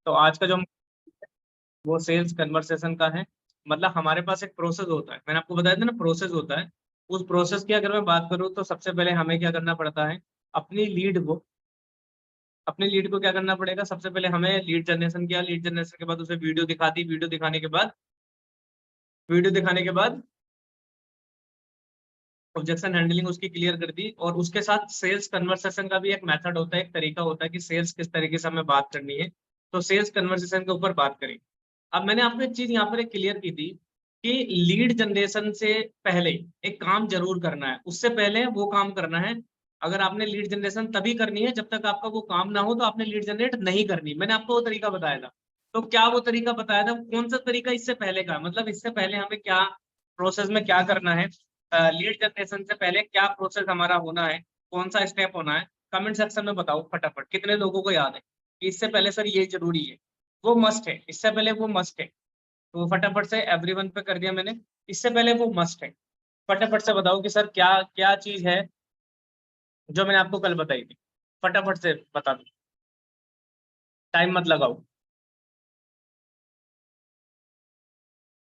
तो आज का जो वो सेल्स कन्वर्सेशन का है। मतलब हमारे पास एक प्रोसेस होता है, मैंने आपको बताया था ना प्रोसेस होता है। उस प्रोसेस की अगर मैं बात करूँ तो सबसे पहले हमें क्या करना पड़ता है, अपनी लीड को अपनी लीड को क्या करना पड़ेगा। सबसे पहले हमें लीड जनरेशन किया, लीड जनरेशन के बाद उसे वीडियो दिखा दी, वीडियो दिखाने के बाद ऑब्जेक्शन हैंडलिंग उसकी क्लियर कर दी। और उसके साथ सेल्स कन्वर्सेशन का भी एक मेथड होता है, एक तरीका होता है कि सेल्स किस तरीके से हमें बात करनी है। तो सेल्स कन्वर्सेशन के ऊपर बात करें। अब मैंने आपको एक चीज यहाँ पर एक क्लियर की थी कि लीड जनरेशन से पहले एक काम जरूर करना है, उससे पहले वो काम करना है। अगर आपने लीड जनरेशन तभी करनी है जब तक आपका वो काम ना हो, तो आपने लीड जनरेट नहीं करनी। मैंने आपको वो तरीका बताया था। तो क्या वो तरीका बताया था, कौन सा तरीका इससे पहले का, मतलब इससे पहले हमें क्या प्रोसेस में क्या करना है, लीड जनरेशन से पहले क्या प्रोसेस हमारा होना है, कौन सा स्टेप होना है। कमेंट सेक्शन में बताओ फटाफट, कितने लोगों को याद है कि इससे पहले सर ये जरूरी है, वो मस्ट है, इससे पहले वो मस्ट है। तो फटाफट से एवरीवन पे कर दिया मैंने, इससे पहले वो मस्ट है। फटाफट से बताओ कि सर क्या क्या चीज है जो मैंने आपको कल बताई थी। फटाफट से बता दो, टाइम मत लगाओ।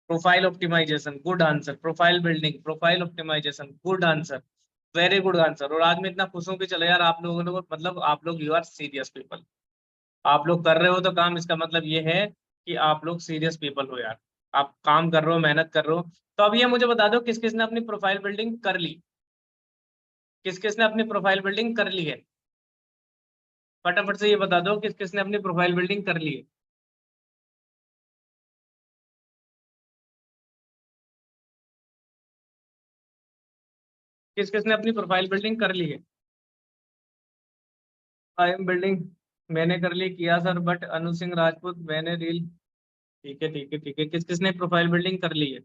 Profile optimisation, good answer. Profile building, profile optimisation, good answer, very good answer. और आज मैं इतना खुश हूँ कि चलो यार आप लोगों ने मतलब आप लोग यू आर सीरियस पीपल, आप लोग कर रहे हो तो काम, इसका मतलब ये है कि आप लोग सीरियस पीपल हो यार। आप काम कर रहे हो, मेहनत कर रहे हो। तो अब ये मुझे बता दो किस किस ने अपनी प्रोफाइल बिल्डिंग कर ली, किस किस ने अपनी प्रोफाइल बिल्डिंग कर ली है। फटाफट से ये बता दो किस किस ने अपनी प्रोफाइल बिल्डिंग कर ली है। किस किस ने अपनी प्रोफाइल बिल्डिंग कर ली है। आई एम बिल्डिंग, मैंने कर ली, किया सर बट अनु सिंह राजपूत, मैंने रील। ठीक है ठीक है ठीक है, किस किस ने प्रोफाइल बिल्डिंग कर ली है।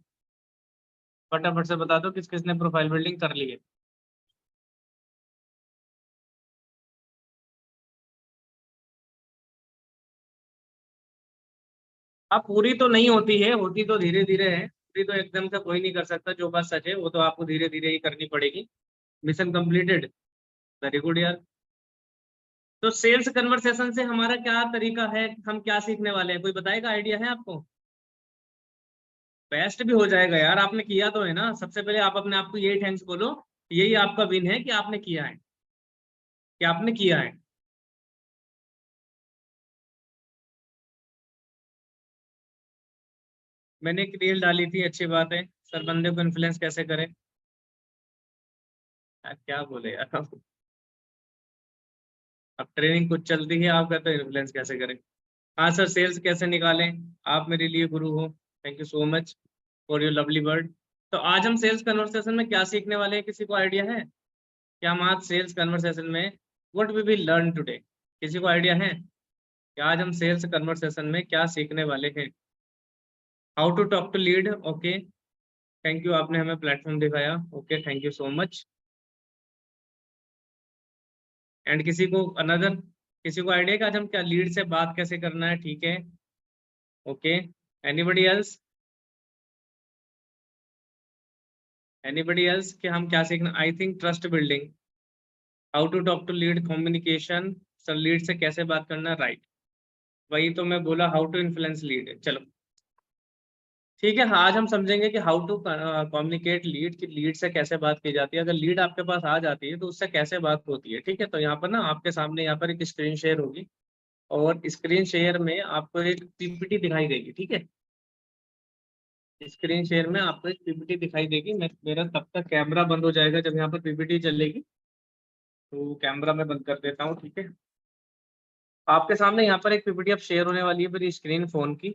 फटाफट से बता दो किस किस ने प्रोफाइल बिल्डिंग कर ली है। अब पूरी तो नहीं होती है, होती तो धीरे धीरे है, पूरी तो एकदम से कोई नहीं कर सकता। जो बात सच है वो तो आपको धीरे धीरे ही करनी पड़ेगी। मिशन कंप्लीटेड, वेरी गुड यार। तो सेल्स कन्वर्सेशन से हमारा क्या तरीका है, हम क्या सीखने वाले हैं, कोई बताएगा, आइडिया है आपको। बेस्ट भी हो जाएगा यार, आपने किया तो है ना। सबसे पहले आप अपने आप को यही थैंक्स बोलो, यही आपका विन है कि आपने किया है, कि आपने किया है। मैंने एक रील डाली थी, अच्छी बात है। सर बंदे को इन्फ्लुएंस कैसे करें। यार क्या बोले यार अब ट्रेनिंग कुछ चलती है, आप कहते हो इन्फ्लुएंस कैसे करें। हाँ सर, सेल्स कैसे निकालें, आप मेरे लिए गुरु हो। Thank you so much for your lovely word. तो आज हम सेल्स कन्वर्सेशन में क्या सीखने वाले हैं, किसी को आइडिया है क्या। हम आज सेल्स कन्वर्सेशन में what we will learn today, किसी को आइडिया है कि आज हम सेल्स कन्वर्सेशन में क्या सीखने वाले हैं। How to talk to lead, okay. Thank you, आपने हमें प्लेटफॉर्म दिखाया, okay thank you so much. And किसी को अनदर, किसी को आइडिया कि आज हम क्या लीड से बात कैसे करना है, ठीक है okay. Anybody else, anybody else कि हम क्या सीखना। I think trust building, how to talk to lead, communication. Sir lead से कैसे बात करना, राइट। वही तो मैं बोला, हाउ टू इन्फ्लुएंस लीड। चलो ठीक है, हाँ आज हम समझेंगे कि हाउ टू कम्युनिकेट लीड, कि लीड से कैसे बात की जाती है। अगर लीड आपके पास आ जाती है तो उससे कैसे बात होती है, ठीक है। तो यहाँ पर ना आपके सामने यहाँ पर एक स्क्रीन शेयर होगी, और स्क्रीन शेयर में आपको एक पीपीटी दिखाई देगी, ठीक है। स्क्रीन शेयर में आपको एक पीपीटी दिखाई देगी। मेरा तब तक कैमरा बंद हो जाएगा जब यहाँ पर पीपीटी चलेगी, तो कैमरा मैं बंद कर देता हूँ, ठीक है। आपके सामने यहाँ पर एक पीपीटी अब शेयर होने वाली है मेरी स्क्रीन फोन की।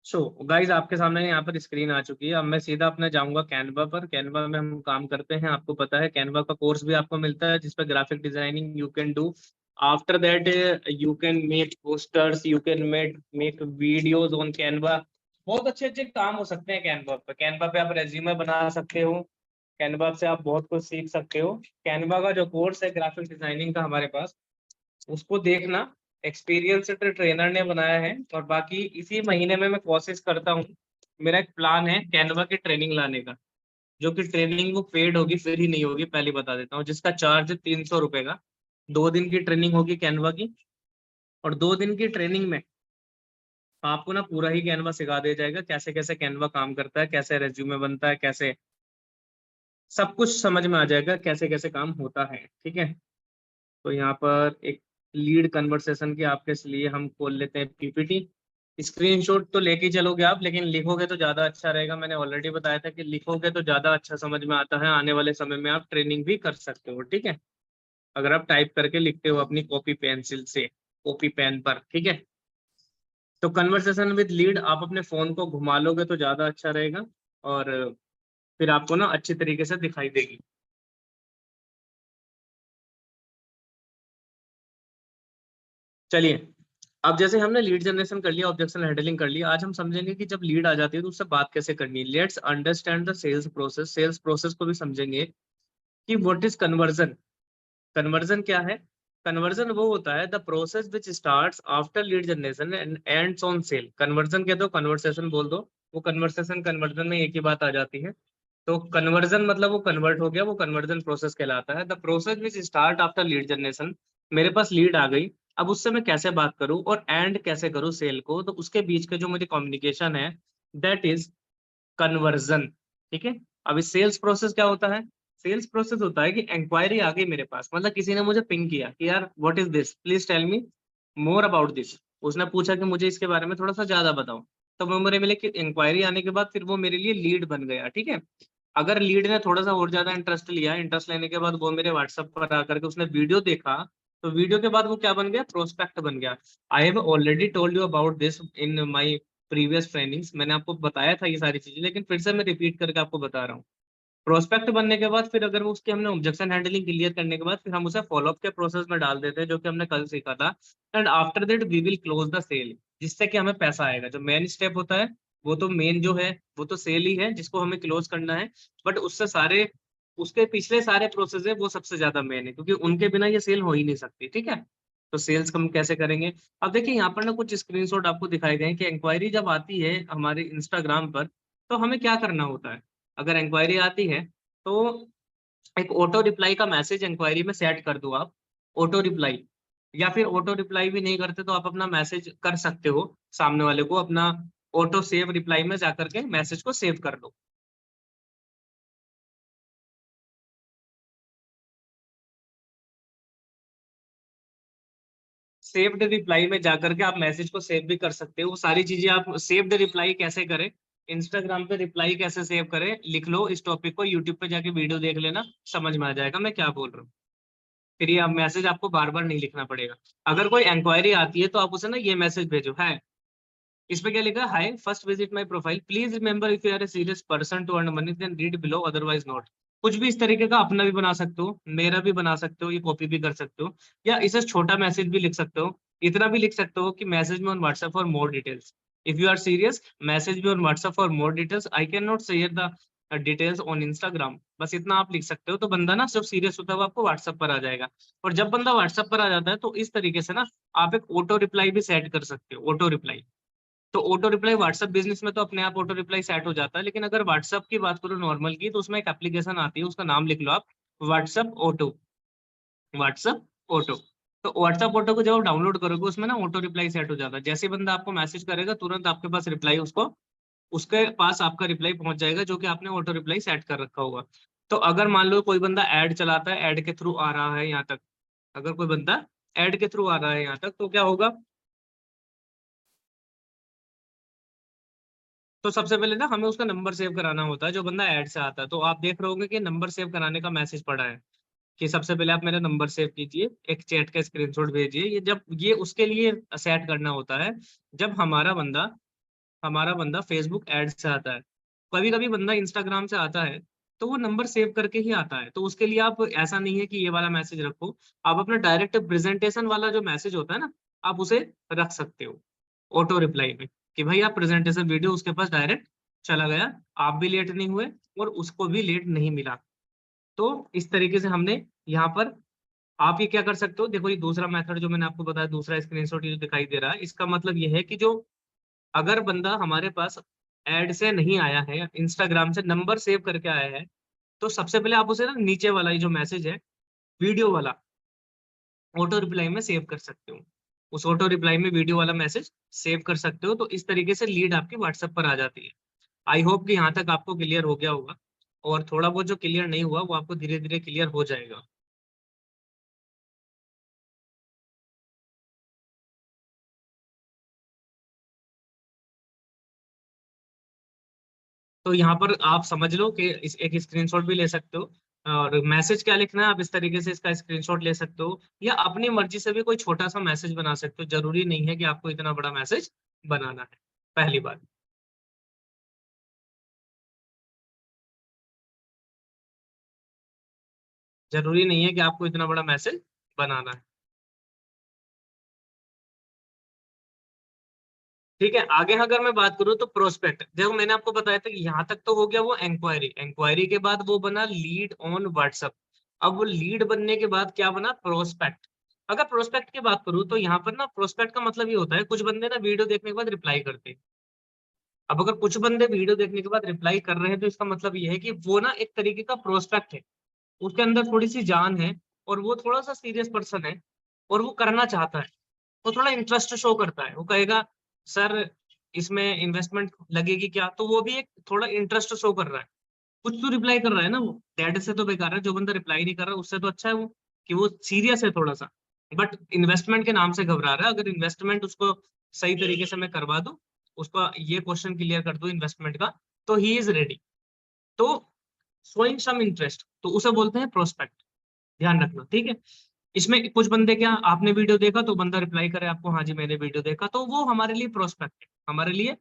सो गाइज आपके सामने यहाँ पर स्क्रीन आ चुकी है। अब मैं सीधा अपने जाऊंगा कैनवा पर। कैनवा में हम काम करते हैं, आपको पता है कैनवा का कोर्स भी आपको मिलता है जिसपे graphic designing you can do. After that you can make posters, you can make videos on Canva. बहुत अच्छे अच्छे काम हो सकते हैं कैनवा पे। कैनवा पे आप रेज्यूमे बना सकते हो, कैनवा से आप बहुत कुछ सीख सकते हो। कैनवा का जो कोर्स है ग्राफिक डिजाइनिंग का हमारे पास, उसको देखना। एक्सपीरियंस्ड ट्रेनर ने बनाया है, और बाकी इसी महीने में मैं कोशिश करता हूँ। मेरा एक प्लान है कैनवा की ट्रेनिंग लाने का, जो कि ट्रेनिंग वो पेड होगी, फ्री नहीं होगी, पहले बता देता हूँ, जिसका चार्ज 300 रुपए का। 2 दिन की ट्रेनिंग होगी कैनवा की, और 2 दिन की ट्रेनिंग में आपको ना पूरा ही कैनवा सिखा दिया जाएगा, कैसे कैसे कैनवा काम करता है, कैसे रेज्यूमे बनता है, कैसे सब कुछ समझ में आ जाएगा, कैसे कैसे काम होता है। ठीक है, तो यहाँ पर एक लीड कन्वर्सेशन की आपके लिए हम खोल लेते हैं पीपीटी। स्क्रीनशॉट तो लेके चलोगे आप, लेकिन लिखोगे तो ज्यादा अच्छा रहेगा। मैंने ऑलरेडी बताया था कि लिखोगे तो ज्यादा अच्छा समझ में आता है, आने वाले समय में आप ट्रेनिंग भी कर सकते हो। ठीक है, अगर आप टाइप करके लिखते हो अपनी कॉपी पेंसिल से, कॉपी पेन पर। ठीक है, तो कन्वर्सेशन विद लीड आप अपने फोन को घुमा लोगे तो ज्यादा अच्छा रहेगा, और फिर आपको ना अच्छी तरीके से दिखाई देगी। चलिए, अब जैसे हमने लीड जनरेशन कर लिया, ऑब्जेक्शन हैंडलिंग कर लिया, आज हम समझेंगे कि जब लीड आ जाती है तो उससे बात कैसे करनी है। Let's understand the sales process. Sales process को भी समझेंगे कि व्हाट इज कन्वर्जन। कन्वर्जन क्या है? कन्वर्जन वो होता है the process which starts after lead generation and ends on sale. Conversion कह दो, कन्वर्सेशन बोल दो, वो कन्वर्सेशन कन्वर्जन में एक ही बात आ जाती है। तो कन्वर्जन मतलब वो कन्वर्ट हो गया, वो कन्वर्जन प्रोसेस कहलाता है। The process which start after lead generation, मेरे पास लीड आ गई, अब उससे मैं कैसे बात करूं और एंड कैसे करूं सेल को, तो उसके बीच के जो मेरी कम्युनिकेशन है, दैट इज कन्वर्जन। ठीक है, अब इस सेल्स प्रोसेस क्या होता है? सेल्स प्रोसेस होता है कि इंक्वायरी आ गई मेरे पास, मतलब किसी ने मुझे पिंग किया कि यार what is this, please tell me more about this. उसने पूछा कि मुझे इसके बारे में थोड़ा सा ज्यादा बताओ, तो वो मेरे मिले कि इंक्वायरी आने के बाद फिर वो मेरे लिए लीड बन गया। ठीक है, अगर लीड ने थोड़ा सा और ज्यादा इंटरेस्ट लिया, इंटरेस्ट लेने के बाद वो मेरे व्हाट्सएप पर आकर के उसने वीडियो देखा, तो वीडियो के बाद वो क्या बन गया? प्रोस्पेक्ट बन गया। I have already told you about this in my previous trainings. मैंने आपको बताया था ये सारी चीजें, लेकिन फिर से मैं रिपीट करके आपको बता रहा हूँ। प्रोस्पेक्ट बनने के बाद फिर अगर वो उसके हमने ऑब्जेक्शन हैंडलिंग क्लियर करने के बाद फिर हम उसे फॉलोअप के प्रोसेस में डाल देते हैं, जो कि हमने कल सीखा था। And after that we will close the sale, जिससे कि हमें पैसा आएगा। जो मेन स्टेप होता है वो तो मेन जो है वो तो सेल ही है, जिसको हमें क्लोज करना है। बट उससे सारे उसके पिछले सारे प्रोसेस है वो सबसे ज्यादा मेन है, क्योंकि उनके बिना ये सेल हो ही नहीं सकती। ठीक है, तो सेल्स हम कैसे करेंगे? अब देखिए यहाँ पर ना कुछ स्क्रीनशॉट आपको दिखाए गए हैं कि इंक्वायरी जब आती है हमारे इंस्टाग्राम पर, तो हमें क्या करना होता है। अगर इंक्वायरी आती है तो एक ऑटो रिप्लाई का मैसेज इंक्वायरी में सेट कर दो आप, ऑटो रिप्लाई। या फिर ऑटो रिप्लाई भी नहीं करते तो आप अपना मैसेज कर सकते हो, सामने वाले को अपना ऑटो सेव रिप्लाई में जाकर के मैसेज को सेव कर दो। सेव्ड रिप्लाई में जाकर के आप मैसेज को सेव भी कर सकते हो। वो सारी चीजें आप सेव्ड रिप्लाई कैसे करें, इंस्टाग्राम पे रिप्लाई कैसे सेव करें, लिख लो इस टॉपिक को, यूट्यूब पे जाके वीडियो देख लेना, समझ में आ जाएगा मैं क्या बोल रहा हूँ। फिर ये मैसेज आपको बार बार नहीं लिखना पड़ेगा। अगर कोई इंक्वायरी आती है तो आप उसे ना ये मैसेज भेजो, है इस पे क्या लिखा है, hi first visit my profile, please remember if you are a serious person to earn money then read below otherwise not. कुछ भी इस तरीके का अपना भी बना सकते हो, मेरा भी बना सकते हो, ये कॉपी भी कर सकते हो, या इसे छोटा मैसेज भी लिख सकते हो। इतना भी लिख सकते हो कि message me on WhatsApp for more details, if you are serious message me on WhatsApp for more details, I can not share the details on Instagram. बस इतना आप लिख सकते हो, तो बंदा ना जब सीरियस होता है वो आपको व्हाट्सएप पर आ जाएगा। और जब बंदा व्हाट्सएप पर आ जाता है तो इस तरीके से ना आप एक ऑटो रिप्लाई भी सेट कर सकते हो, ऑटो रिप्लाई। तो ऑटो रिप्लाई व्हाट्सएप बिजनेस में तो अपने आप ऑटो रिप्लाई सेट हो जाता है, लेकिन अगर व्हाट्सएप की बात करो नॉर्मल की, तो उसमें एक एप्लीकेशन आती है, उसका नाम लिख लो आप, व्हाट्सएप ऑटो। व्हाट्सएप ऑटो, तो व्हाट्सएप ऑटो को जब आप डाउनलोड करोगे उसमें ना ऑटो रिप्लाई सेट हो जाता है। जैसे ही बंदा आपको मैसेज करेगा तुरंत आपके पास रिप्लाई उसको उसके पास आपका रिप्लाई पहुंच जाएगा, जो कि आपने ऑटो रिप्लाई सेट कर रखा होगा। तो अगर मान लो कोई बंदा ऐड चलाता है, ऐड के थ्रू आ रहा है यहाँ तक, अगर कोई बंदा ऐड के थ्रू आ रहा है यहाँ तक, तो क्या होगा? तो सबसे पहले ना हमें उसका नंबर सेव कराना होता है, जो बंदा ऐड से आता है। तो आप देख रहे होंगे कि नंबर सेव कराने का मैसेज पड़ा है, कि सबसे पहले आप मेरा नंबर सेव कीजिए, एक चैट का स्क्रीनशॉट भेजिए। ये जब ये उसके लिए सेट करना होता है जब हमारा बंदा फेसबुक ऐड से आता है। कभी कभी बंदा इंस्टाग्राम से आता है तो वो नंबर सेव करके ही आता है, तो उसके लिए आप ऐसा नहीं है कि ये वाला मैसेज रखो, आप अपना डायरेक्ट प्रेजेंटेशन वाला जो मैसेज होता है ना, आप उसे रख सकते हो ऑटो रिप्लाई में, कि भाई आप प्रेजेंटेशन वीडियो उसके पास डायरेक्ट चला गया, आप भी लेट नहीं हुए और उसको भी लेट नहीं मिला। तो इस तरीके से हमने यहाँ पर आप ये क्या कर सकते हो, देखो ये दूसरा मेथड जो मैंने आपको बताया, दूसरा स्क्रीनशॉट ये जो दिखाई दे रहा है, इसका मतलब ये है कि जो अगर बंदा हमारे पास एड से नहीं आया है, इंस्टाग्राम से नंबर सेव करके आया है, तो सबसे पहले आप उसे ना नीचे वाला ये जो मैसेज है वीडियो वाला ऑटो रिप्लाई में सेव कर सकते हो। उस ऑटो रिप्लाई में वीडियो वाला मैसेज सेव कर सकते हो, तो इस तरीके से लीड आपकी व्हाट्सएप पर आ जाती है। आई होप कि यहाँ तक आपको क्लियर हो गया होगा, और थोड़ा बहुत जो क्लियर नहीं हुआ वो आपको धीरे धीरे क्लियर हो जाएगा। तो यहाँ पर आप समझ लो कि इस एक स्क्रीनशॉट भी ले सकते हो, और मैसेज क्या लिखना है आप इस तरीके से इसका स्क्रीनशॉट ले सकते हो, या अपनी मर्जी से भी कोई छोटा सा मैसेज बना सकते हो, जरूरी नहीं है कि आपको इतना बड़ा मैसेज बनाना है। पहली बात, जरूरी नहीं है कि आपको इतना बड़ा मैसेज बनाना है। ठीक है, आगे अगर मैं बात करूँ तो प्रोस्पेक्ट, देखो मैंने आपको बताया था कि यहाँ तक तो हो गया वो इंक्वायरी, इंक्वायरी के बाद वो बना लीड ऑन व्हाट्सएप। अब वो लीड बनने के बाद क्या बना, प्रोस्पेक्ट। अगर प्रोस्पेक्ट की बात करूँ तो यहाँ पर ना प्रोस्पेक्ट का मतलब ये होता है, कुछ बंदे ना वीडियो देखने के बाद रिप्लाई करते हैं। अब अगर कुछ बंदे वीडियो देखने के बाद रिप्लाई कर रहे हैं, तो इसका मतलब ये है कि वो ना एक तरीके का प्रोस्पेक्ट है, उसके अंदर थोड़ी सी जान है, और वो थोड़ा सा सीरियस पर्सन है, और वो करना चाहता है, वो थोड़ा इंटरेस्ट शो करता है, वो कहेगा सर इसमें इन्वेस्टमेंट लगेगी क्या, तो वो भी एक थोड़ा इंटरेस्ट शो कर रहा है, कुछ तो रिप्लाई कर रहा है ना। वो डेड से तो बेकार है, जो बंदा रिप्लाई नहीं कर रहा उससे तो अच्छा है वो कि वो सीरियस है थोड़ा सा, बट इन्वेस्टमेंट के नाम से घबरा रहा है। अगर इन्वेस्टमेंट उसको सही तरीके से मैं करवा दूं, उसका ये क्वेश्चन क्लियर कर दूं इन्वेस्टमेंट का, तो ही इज रेडी। तो शोइंग सम इंटरेस्ट, तो उसे बोलते हैं प्रोस्पेक्ट, ध्यान रखना, ठीक है। इसमें कुछ बंदे क्या, आपने वीडियो देखा तो बंदा रिप्लाई करे आपको हाँ जी मैंने वीडियो देखा, तो वो हमारे लिए प्रोस्पेक्ट है, हमारे लिए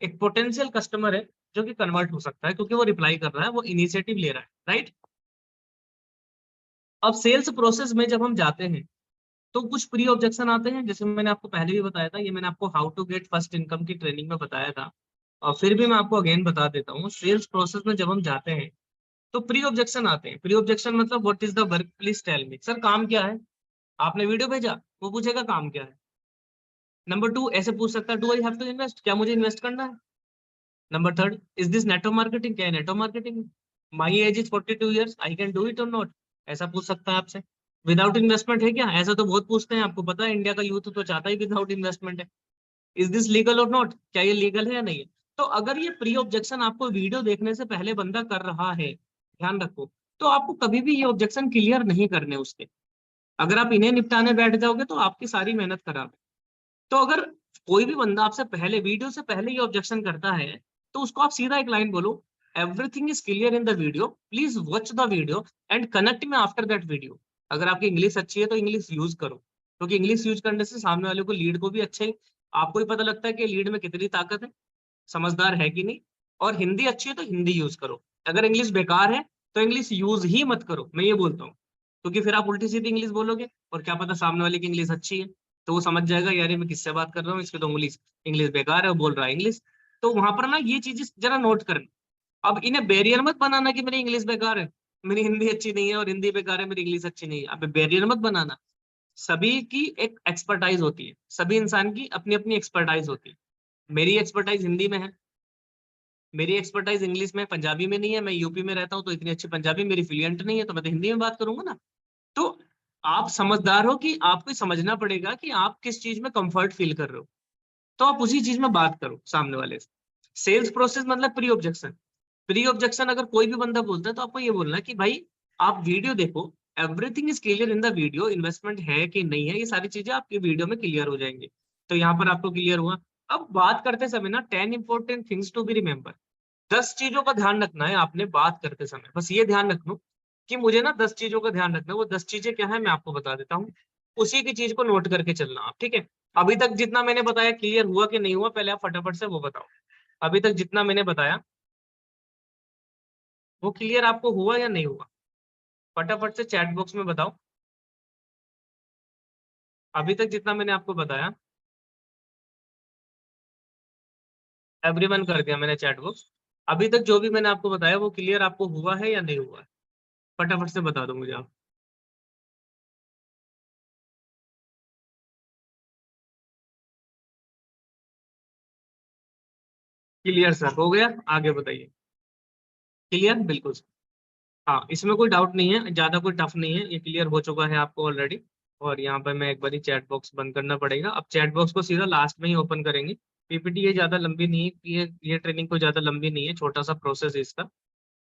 एक पोटेंशियल कस्टमर है, जो कि कन्वर्ट हो सकता है क्योंकि वो रिप्लाई कर रहा है, वो इनिशिएटिव ले रहा है, राइट। अब सेल्स प्रोसेस में जब हम जाते हैं तो कुछ प्री ऑब्जेक्शन आते हैं, जैसे मैंने आपको पहले भी बताया था, ये मैंने आपको how to get first income की ट्रेनिंग में बताया था, और फिर भी मैं आपको अगेन बता देता हूँ। सेल्स प्रोसेस में जब हम जाते हैं तो प्री ऑब्जेक्शन आते हैं। प्री ऑब्जेक्शन मतलब what is the work, please tell me, sir काम क्या है, आपने वीडियो भेजा, वो पूछेगा काम क्या है। नंबर टू ऐसे पूछ सकता है, do I have to invest, क्या मुझे इन्वेस्ट करना है। Number third, is this network marketing, क्या है network marketing, my age is 42 years, I can do it और नॉट, ऐसा पूछ सकता है आपसे। विदाउट इन्वेस्टमेंट है क्या, ऐसा तो बहुत पूछते हैं, आपको पता है इंडिया का यूथ तो चाहता ही विदाउट इन्वेस्टमेंट है। इज दिस लीगल और नॉट, क्या ये लीगल है या नहीं है। तो अगर ये प्री ऑब्जेक्शन आपको वीडियो देखने से पहले बंदा कर रहा है, ध्यान रखो, तो आपको कभी भी ये ऑब्जेक्शन क्लियर नहीं करने उसके। अगर आप इन्हें निपटाने बैठ जाओगे तो आपकी सारी मेहनत खराब है। तो अगर कोई भी बंदा आपसे पहले, वीडियो से पहले ये ऑब्जेक्शन करता है, तो उसको आप सीधा एक लाइन बोलो, everything is clear in the video, please watch the video and connect me after that video. अगर आपकी इंग्लिश अच्छी है तो इंग्लिश यूज करो, क्योंकि इंग्लिश यूज करने से सामने वाले को, लीड को भी अच्छे, आपको ही पता लगता है कि लीड में कितनी ताकत है, समझदार है कि नहीं। और हिंदी अच्छी है तो हिंदी यूज करो, अगर इंग्लिश बेकार है तो इंग्लिश यूज ही मत करो, मैं ये बोलता हूँ, क्योंकि फिर आप उल्टी सीधी इंग्लिश बोलोगे, और क्या पता सामने वाले की इंग्लिश अच्छी है, तो वो समझ जाएगा यार ये मैं किससे बात कर रहा हूँ, इसकी तो इंग्लिश इंग्लिश बेकार है, वो बोल रहा है इंग्लिश। तो वहां पर ना ये चीजें जरा नोट करना। अब इन्हें बैरियर मत बनाना कि मेरी इंग्लिश बेकार है, मेरी हिंदी अच्छी नहीं है, और हिंदी बेकार है मेरी इंग्लिश अच्छी नहीं है, अब बैरियर मत बनाना। सभी की एक एक्सपर्टाइज होती है, सभी इंसान की अपनी अपनी एक्सपर्टाइज होती है। मेरी एक्सपर्टाइज हिंदी में है, मेरी एक्सपर्टाइज इंग्लिश में, पंजाबी में नहीं है, मैं यूपी में रहता हूँ तो इतनी अच्छी पंजाबी मेरी फ्लुएंट नहीं है, तो मैं तो हिंदी में बात करूंगा ना। तो आप समझदार हो कि आपको समझना पड़ेगा कि आप किस चीज में कंफर्ट फील कर रहे हो, तो आप उसी चीज में बात करो सामने वाले से। सेल्स प्रोसेस मतलब प्री ऑब्जेक्शन। प्री ऑब्जेक्शन अगर कोई भी बंदा बोलता है तो आपको ये बोलना है कि भाई आप वीडियो देखो, everything is clear in the video, investment है कि नहीं है, ये सारी चीजें आपकी वीडियो में क्लियर हो जाएंगी। तो यहाँ पर आपको क्लियर हुआ। अब बात करते समय ना 10 important things to be remember, 10 चीजों का ध्यान रखना है आपने बात करते समय, बस ये ध्यान रखना कि मुझे ना 10 चीजों का ध्यान रखना है। वो 10 चीजें क्या है मैं आपको बता देता हूँ, उसी की चीज को नोट करके चलना आप, ठीक है। अभी तक जितना मैंने बताया क्लियर हुआ कि नहीं हुआ, पहले आप फटाफट से वो बताओ। अभी तक जितना मैंने बताया वो क्लियर आपको हुआ या नहीं हुआ, फटाफट से चैट बॉक्स में बताओ। अभी तक जितना मैंने आपको बताया, एवरीवन कर दिया मैंने चैट बॉक्स। अभी तक जो भी मैंने आपको बताया वो क्लियर आपको हुआ है या नहीं हुआ है, फटाफट से बता दो मुझे आप। क्लियर सर, हो गया, आगे बताइए। क्लियर, बिल्कुल। हाँ, इसमें कोई डाउट नहीं है, ज्यादा कोई टफ नहीं है, ये क्लियर हो चुका है आपको ऑलरेडी। और यहाँ पर मैं एक बार चैट बॉक्स बंद करना पड़ेगा, अब चैट बॉक्स को सीधा लास्ट में ही ओपन करेंगे। पीपीटी ये ज्यादा लंबी नहीं है, ये ट्रेनिंग को ज्यादा लंबी नहीं है, छोटा सा प्रोसेस है इसका।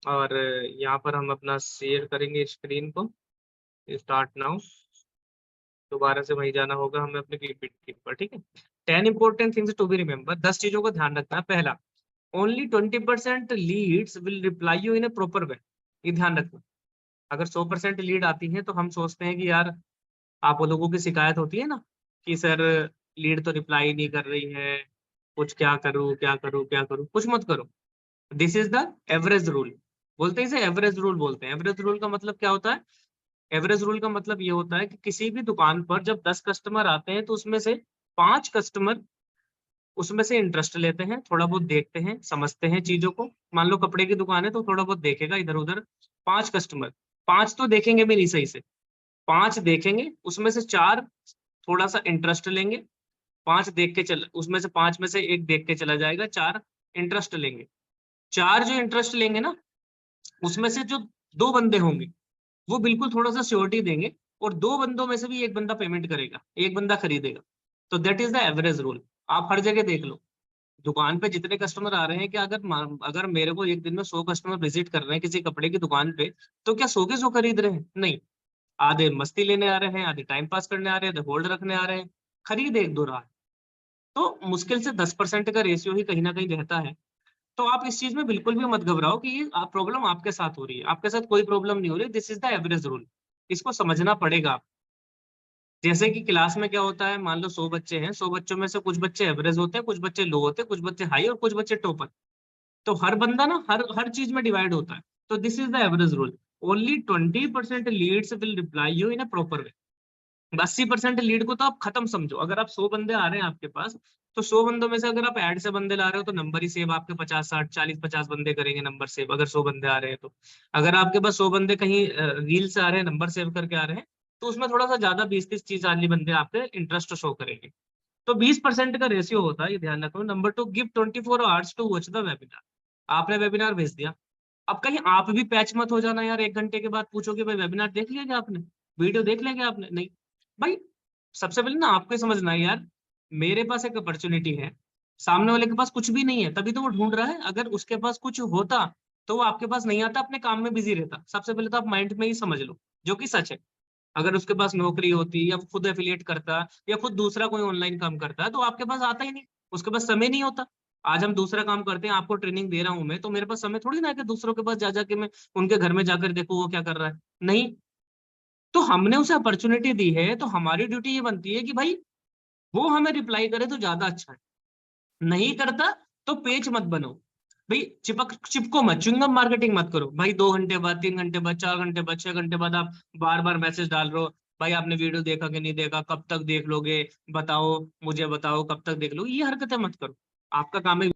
और यहाँ पर हम अपना शेयर करेंगे स्क्रीन को, स्टार्ट नाउ। दोबारा से वहीं जाना होगा हमें अपने पीपीटी पर, ठीक है। 10 important things to be remember, 10 चीजों को ध्यान रखना है। पहला, only 20% leads will reply you in a proper way. ये ध्यान रखना। अगर 100% लीड आती है तो हम सोचते हैं कि यार, आप लोगों की शिकायत होती है ना कि सर लीड तो रिप्लाई नहीं कर रही है, कुछ क्या करूँ क्या करूँ क्या करूँ, कुछ मत करो। This is the average rule, बोलते हैं इसे एवरेज रूल बोलते हैं। एवरेज रूल का मतलब क्या होता है? एवरेज रूल का मतलब ये होता है कि किसी भी दुकान पर जब 10 कस्टमर आते हैं तो उसमें से 5 कस्टमर उसमें से इंटरेस्ट लेते हैं, थोड़ा बहुत देखते हैं, समझते हैं चीजों को। मान लो कपड़े की दुकान है तो थोड़ा बहुत देखेगा इधर उधर। 5 कस्टमर, 5 तो देखेंगे भी नहीं सही से, 5 देखेंगे, उसमें से 4 थोड़ा सा इंटरेस्ट लेंगे। 5 देख के चल, उसमें से 5 में से एक देख के चला जाएगा, 4 इंटरेस्ट लेंगे। 4 जो इंटरेस्ट लेंगे ना, उसमें से जो 2 बंदे होंगे वो बिल्कुल थोड़ा सा श्योरिटी देंगे, और 2 बंदों में से भी एक बंदा पेमेंट करेगा, एक बंदा खरीदेगा। तो that is the average rule. आप हर जगह देख लो, दुकान पे जितने कस्टमर आ रहे हैं, कि अगर मेरे को एक दिन में 100 कस्टमर विजिट कर रहे हैं किसी कपड़े की दुकान पे, तो क्या 100 के 100 खरीद रहे हैं? नहीं। आधे मस्ती लेने आ रहे हैं, आधे टाइम पास करने आ रहे हैं, आधे होल्ड रखने आ रहे हैं, खरीद एक दो रहा है। तो मुश्किल से 10% का रेशियो ही कहीं ना कहीं रहता है। तो आप इस चीज में बिल्कुल भी मत घबराओ कि ये प्रॉब्लम आपके साथ हो रही है, आपके साथ कोई प्रॉब्लम नहीं हो रही। This is the average rule, इसको समझना पड़ेगा। जैसे कि क्लास में क्या होता है, मान लो 100 बच्चे हैं, 100 बच्चों में से कुछ बच्चे एवरेज होते हैं, कुछ बच्चे लो होते हैं, कुछ बच्चे हाई और कुछ बच्चे टॉपर। तो हर बंदा ना हर हर चीज में डिवाइड होता है। तो this is the average rule. Only 20% leads will reply you in a proper way. 80% lead को तो आप खत्म समझो। अगर आप 100 बंदे आ रहे हैं आपके पास, तो 100 बंदों में से अगर आप ऐड से बंदे ला रहे हो तो नंबर ही सेव आपके 50 60 40 50 बंदे करेंगे नंबर सेव, अगर 100 बंदे आ रहे हैं तो। अगर आपके पास 100 बंदे कहीं रील से आ रहे हैं, नंबर सेव करके आ रहे हैं, तो उसमें थोड़ा सा ज्यादा 20 30 40 बंदे आपके इंटरेस्ट शो करेंगे। तो 20% का रेशियो होता है, ये ध्यान रखो। Number 2, give 24 hours to watch the webinar. आपने वेबिनार भेज दिया, अब कहीं आप भी पैच मत हो जाना यार, 1 घंटे के बाद पूछोगे भाई वेबिनार देख लिया क्या आपने, वीडियो देख लिया क्या आपने? नहीं भाई, सबसे पहले ना आपको ये समझना है यार, मेरे पास एक अपॉर्चुनिटी है, सामने वाले के पास कुछ भी नहीं है, तभी तो वो ढूंढ रहा है। अगर उसके पास कुछ होता तो वो आपके पास नहीं आता, अपने काम में बिजी रहता। सबसे पहले तो आप माइंड में ही समझ लो, जो कि सच है। अगर उसके पास नौकरी होती, या खुद एफिलिएट करता, या खुद दूसरा कोई ऑनलाइन काम करता है, तो आपके पास आता ही नहीं, उसके पास समय नहीं होता। आज हम दूसरा काम करते हैं, आपको ट्रेनिंग दे रहा हूं मैं, तो मेरे पास समय थोड़ी ना है कि दूसरों के पास जा जाके मैं उनके घर में जाकर देखूं वो क्या कर रहा है। नहीं। तो हमने उसे अपॉर्चुनिटी दी है, तो हमारी ड्यूटी ये बनती है कि भाई वो हमें रिप्लाई करे तो ज्यादा अच्छा है। नहीं करता तो पेच मत बनो भाई, चिपको मत, च्युइंगम मार्केटिंग मत करो भाई। 2 घंटे बाद, 3 घंटे बाद, 4 घंटे बाद, 6 घंटे बाद आप बार बार मैसेज डाल रहे हो, भाई आपने वीडियो देखा कि नहीं देखा, कब तक देख लोगे, बताओ, मुझे बताओ कब तक देख लोगे। ये हरकतें मत करो, आपका काम है।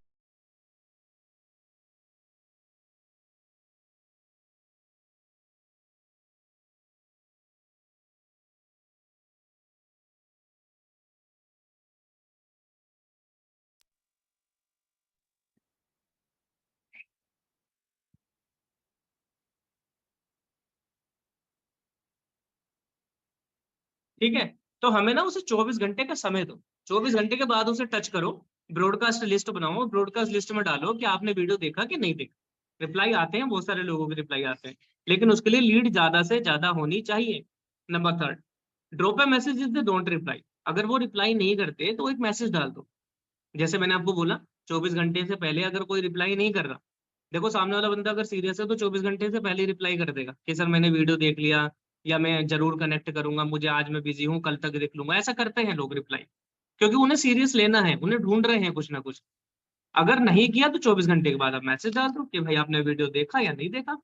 ठीक है, तो हमें ना उसे 24 घंटे का समय दो। 24 घंटे के बाद उसे टच करो, ब्रॉडकास्ट लिस्ट बनाओ, ब्रॉडकास्ट लिस्ट में डालो कि आपने वीडियो देखा कि नहीं देखा। रिप्लाई आते हैं, बहुत सारे लोगों के रिप्लाई आते हैं, लेकिन उसके लिए लीड ज्यादा से ज्यादा होनी चाहिए। Number 3, drop A message is the don't reply. अगर वो रिप्लाई नहीं करते तो एक मैसेज डाल दो। जैसे मैंने आपको बोला, 24 घंटे से पहले अगर कोई रिप्लाई नहीं कर रहा, देखो सामने वाला बंदा अगर सीरियस है तो 24 घंटे से पहले ही रिप्लाई कर देगा कि सर मैंने वीडियो देख लिया, या मैं जरूर कनेक्ट करूंगा, मुझे आज मैं बिजी हूँ, कल तक देख लूंगा। ऐसा करते हैं लोग रिप्लाई, क्योंकि उन्हें सीरियस लेना है, उन्हें ढूंढ रहे हैं कुछ ना कुछ। अगर नहीं किया तो 24 घंटे के बाद आप मैसेज डाल दो कि भाई आपने वीडियो देखा या नहीं देखा।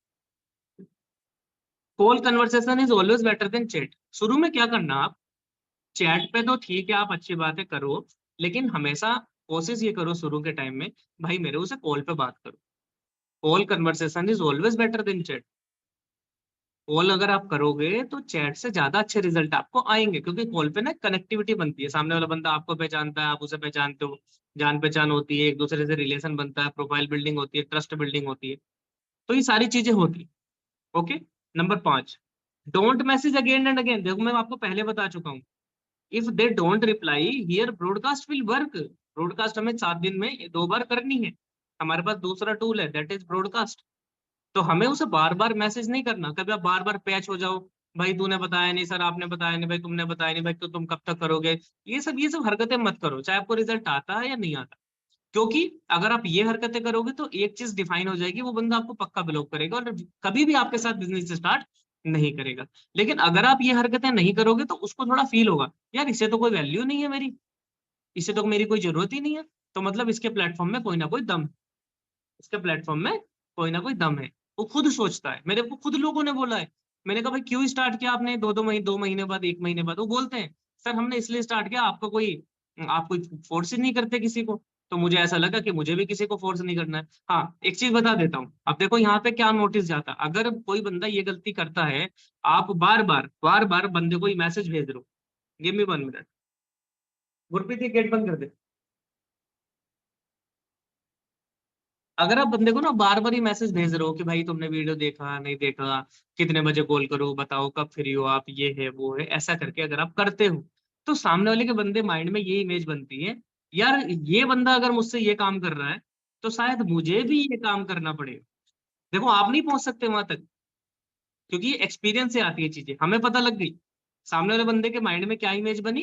Call conversation is always better than chat. शुरू में क्या करना आप, चैट पे तो ठीक है, आप अच्छी बातें करो, लेकिन हमेशा कोशिश ये करो शुरू के टाइम में, भाई मेरे उसे कॉल पे बात करो। Call conversation is always better than chat. Call अगर आप करोगे तो चैट से ज्यादा अच्छे रिजल्ट आपको आएंगे, क्योंकि कॉल पे ना कनेक्टिविटी बनती है, सामने वाला बंदा आपको पहचानता है, आप उसे पहचानते हो, जान पहचान होती है, एक दूसरे से रिलेशन बनता है, प्रोफाइल बिल्डिंग होती है, ट्रस्ट बिल्डिंग होती है। तो ये सारी चीजें होती है। Okay. Number 5, don't message again and again. देखो मैं आपको पहले बता चुका हूँ, if they don't reply here broadcast will work. Broadcast हमें 7 दिन में 2 बार करनी है। हमारे पास दूसरा टूल है, दैट इज ब्रॉडकास्ट। तो हमें उसे बार बार मैसेज नहीं करना। कभी आप बार बार पैच हो जाओ, भाई तूने बताया नहीं, सर आपने बताया नहीं, भाई तुमने बताया नहीं, भाई तो तुम कब तक करोगे। ये सब हरकतें मत करो, चाहे आपको रिजल्ट आता है या नहीं आता। क्योंकि अगर आप ये हरकतें करोगे तो एक चीज डिफाइन हो जाएगी, वो बंदा आपको पक्का ब्लॉक करेगा और कभी भी आपके साथ बिजनेस स्टार्ट नहीं करेगा। लेकिन अगर आप ये हरकतें नहीं करोगे तो उसको थोड़ा फील होगा, यार इससे तो कोई वैल्यू नहीं है मेरी, इससे तो मेरी कोई जरूरत ही नहीं है, तो मतलब इसके प्लेटफॉर्म में कोई ना कोई दम, इसके प्लेटफॉर्म में कोई ना कोई दम है। वो खुद सोचता है, मेरे को खुद लोगों ने बोला है। मैंने कहा भाई क्यों स्टार्ट किया आपने, 2 महीने बाद, 1 महीने बाद, वो बोलते हैं सर हमने इसलिए स्टार्ट किया, आपका कोई, आप कोई फोर्स ही नहीं करते किसी को। तो मुझे ऐसा लगा कि मुझे भी किसी को फोर्स नहीं करना है। हाँ एक चीज बता देता हूँ, अब देखो यहाँ पे क्या नोटिस जाता है, अगर कोई बंदा ये गलती करता है, आप बार बार बंदे को मैसेज भेज रहे हो, गिव मी 1 मिनट, गुरप्रीत ये गेट बंद कर दे। अगर आप बंदे को ना बार बार ही मैसेज भेज रहे हो कि भाई तुमने वीडियो देखा नहीं देखा, कितने बजे कॉल करो, बताओ कब फ्री हो आप, ये है वो है, ऐसा करके अगर आप करते हो, तो सामने वाले के बंदे माइंड में ये इमेज बनती है, यार ये बंदा अगर मुझसे ये काम कर रहा है तो शायद मुझे भी ये काम करना पड़ेगा। देखो आप नहीं पहुंच सकते वहां तक, क्योंकि एक्सपीरियंस से आती है चीजें, हमें पता लग गई। सामने वाले बंदे के माइंड में क्या इमेज बनी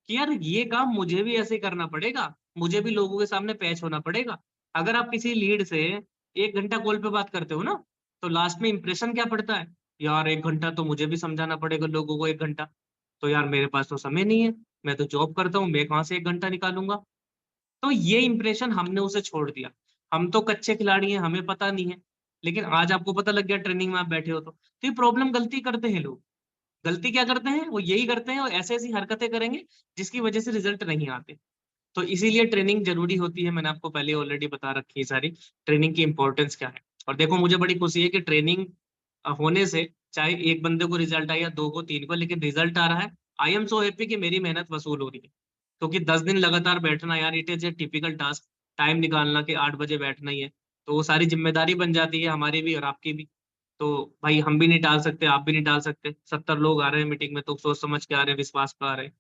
कि यार ये काम मुझे भी ऐसे करना पड़ेगा, मुझे भी लोगों के सामने पेश होना पड़ेगा। अगर आप किसी लीड से 1 घंटा कॉल पे बात करते हो ना, तो लास्ट में इंप्रेशन क्या पड़ता है, यार 1 घंटा तो मुझे भी समझाना पड़ेगा लोगों को, 1 घंटा तो यार मेरे पास तो समय नहीं है, मैं तो जॉब करता हूँ, मैं कहाँ से 1 घंटा निकालूंगा। तो ये इंप्रेशन हमने उसे छोड़ दिया। हम तो कच्चे खिलाड़ी हैं, हमें पता नहीं है, लेकिन आज आपको पता लग गया, ट्रेनिंग में आप बैठे हो तो ये प्रॉब्लम, गलती करते हैं लोग। गलती क्या करते हैं, वो यही करते हैं और ऐसे ऐसी हरकतें करेंगे जिसकी वजह से रिजल्ट नहीं आते। तो इसीलिए ट्रेनिंग जरूरी होती है, मैंने आपको पहले ऑलरेडी बता रखी है सारी, ट्रेनिंग की इंपॉर्टेंस क्या है। और देखो मुझे बड़ी खुशी है कि ट्रेनिंग होने से, चाहे एक बंदे को रिजल्ट आए या दो को, तीन को, लेकिन रिजल्ट आ रहा है। आई एम सो हैप्पी कि मेरी मेहनत वसूल हो रही है। क्योंकि 10 दिन लगातार बैठना यार, it is a typical task. Time निकालना कि 8 बजे बैठना ही है, तो वो सारी जिम्मेदारी बन जाती है हमारी भी और आपकी भी। तो भाई हम भी नहीं टाल सकते, आप भी नहीं टाल सकते, 70 लोग आ रहे हैं मीटिंग में तो सोच समझ के आ रहे हैं, विश्वास पे आ रहे हैं।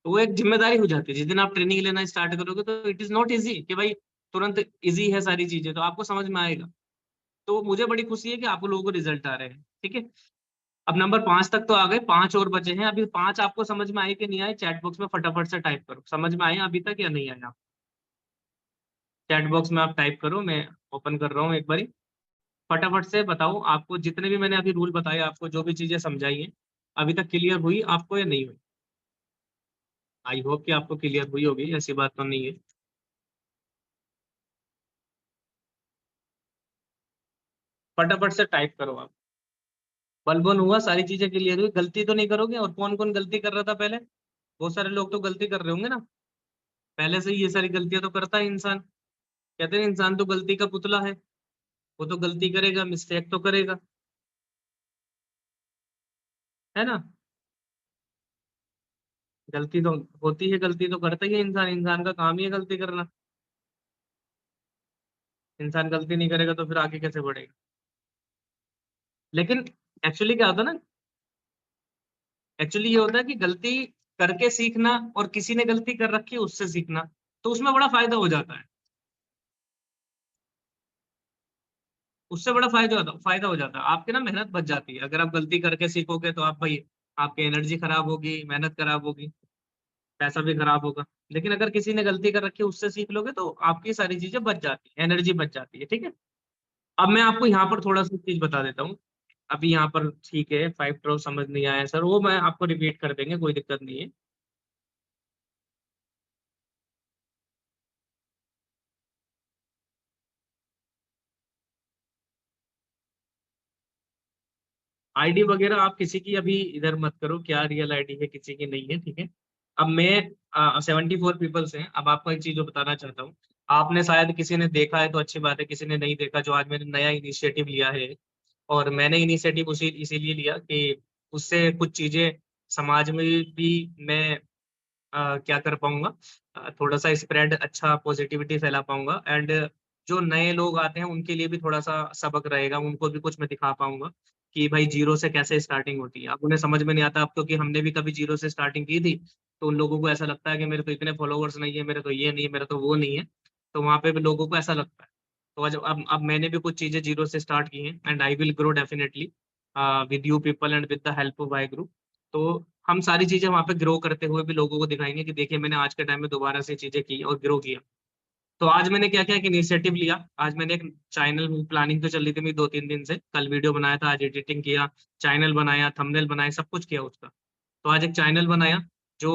तो वो एक जिम्मेदारी हो जाती है। जिस दिन आप ट्रेनिंग लेना स्टार्ट करोगे तो इट इज नॉट इजी कि भाई तुरंत इजी है सारी चीजें, तो आपको समझ में आएगा। तो मुझे बड़ी खुशी है कि आप लोगों को रिजल्ट आ रहे हैं, ठीक है। अब नंबर 5 तक तो आ गए, 5 और बचे हैं। अभी 5 आपको समझ में आए कि नहीं आए, चैट बॉक्स में फटाफट से टाइप करो, समझ में आए अभी तक या नहीं आए आप। चैट बॉक्स में आप टाइप करो, मैं ओपन कर रहा हूँ एक बारी। फटाफट से बताओ, आपको जितने भी मैंने अभी रूल बताए, आपको जो भी चीजें समझाई हैं, अभी तक क्लियर हुई आपको या नहीं हुई। आई होप कि आपको क्लियर हुई होगी, ऐसी बात तो नहीं है। फटाफट से टाइप करो आप। बलबन हुआ, सारी चीजें क्लियर हुई, गलती तो नहीं करोगे। और कौन कौन गलती कर रहा था पहले, बहुत सारे लोग तो गलती कर रहे होंगे ना, पहले से ही ये सारी गलतियां तो करता है इंसान। कहते हैं इंसान तो गलती का पुतला है, वो तो गलती करेगा, मिस्टेक तो करेगा, है ना। गलती तो होती है, गलती तो करता ही है इंसान, इंसान का काम ही है गलती करना। इंसान गलती नहीं करेगा तो फिर आगे कैसे बढ़ेगा। लेकिन एक्चुअली क्या होता है ना, एक्चुअली ये होता है कि गलती करके सीखना और किसी ने गलती कर रखी है उससे सीखना, तो उसमें बड़ा फायदा हो जाता है। उससे बड़ा फायदा हो जाता है, आपकी ना मेहनत बच जाती है। अगर आप गलती करके सीखोगे तो आप भाई, आपकी एनर्जी खराब होगी, मेहनत खराब होगी, पैसा भी खराब होगा। लेकिन अगर किसी ने गलती कर रखी है उससे सीख लोगे तो आपकी सारी चीजें बच जाती है, एनर्जी बच जाती है, ठीक है। अब मैं आपको यहाँ पर थोड़ा सा चीज बता देता हूँ। अभी यहाँ पर ठीक है, 5 ड्रॉ समझ नहीं आया सर, वो मैं आपको रिपीट कर देंगे, कोई दिक्कत नहीं है। आईडी वगैरह आप किसी की अभी इधर मत करो, क्या रियल आईडी है किसी की नहीं है, ठीक है। अब मैं 74 पीपल्स हैं। अब आपको एक चीज जो बताना चाहता हूँ, आपने शायद किसी ने देखा है तो अच्छी बात है, किसी ने नहीं देखा, जो आज मैंने नया इनिशिएटिव लिया है, और मैंने इनिशिएटिव उसी इसीलिए लिया कि उससे कुछ चीजें समाज में भी मैं क्या कर पाऊंगा, थोड़ा सा स्प्रेड, अच्छा पॉजिटिविटी फैला पाऊंगा। एंड जो नए लोग आते हैं उनके लिए भी थोड़ा सा सबक रहेगा, उनको भी कुछ मैं दिखा पाऊंगा कि भाई जीरो से कैसे स्टार्टिंग होती है। अब उन्हें समझ में नहीं आता, अब क्योंकि हमने भी कभी जीरो से स्टार्टिंग की थी, तो उन लोगों को ऐसा लगता है कि मेरे तो इतने फॉलोअर्स नहीं है, मेरे तो ये नहीं है, मेरा तो वो नहीं है। तो वहाँ पे भी लोगों को ऐसा लगता है। तो आज अब मैंने भी कुछ चीजें जीरो से स्टार्ट की हैं, and I will grow definitely with you people and with the help of I group. तो हम सारी चीजें वहां पे ग्रो करते हुए भी लोगों को दिखाएंगे कि देखिए मैंने आज के टाइम में दोबारा से चीजें की और ग्रो किया। तो आज मैंने क्या क्या एक इनिशिएटिव लिया। आज मैंने एक चैनल, प्लानिंग तो चल रही थी मेरी 2-3 दिन से, कल वीडियो बनाया था, आज एडिटिंग किया, चैनल बनाया, थंबनेल बनाया, सब कुछ किया उसका। तो आज एक चैनल बनाया जो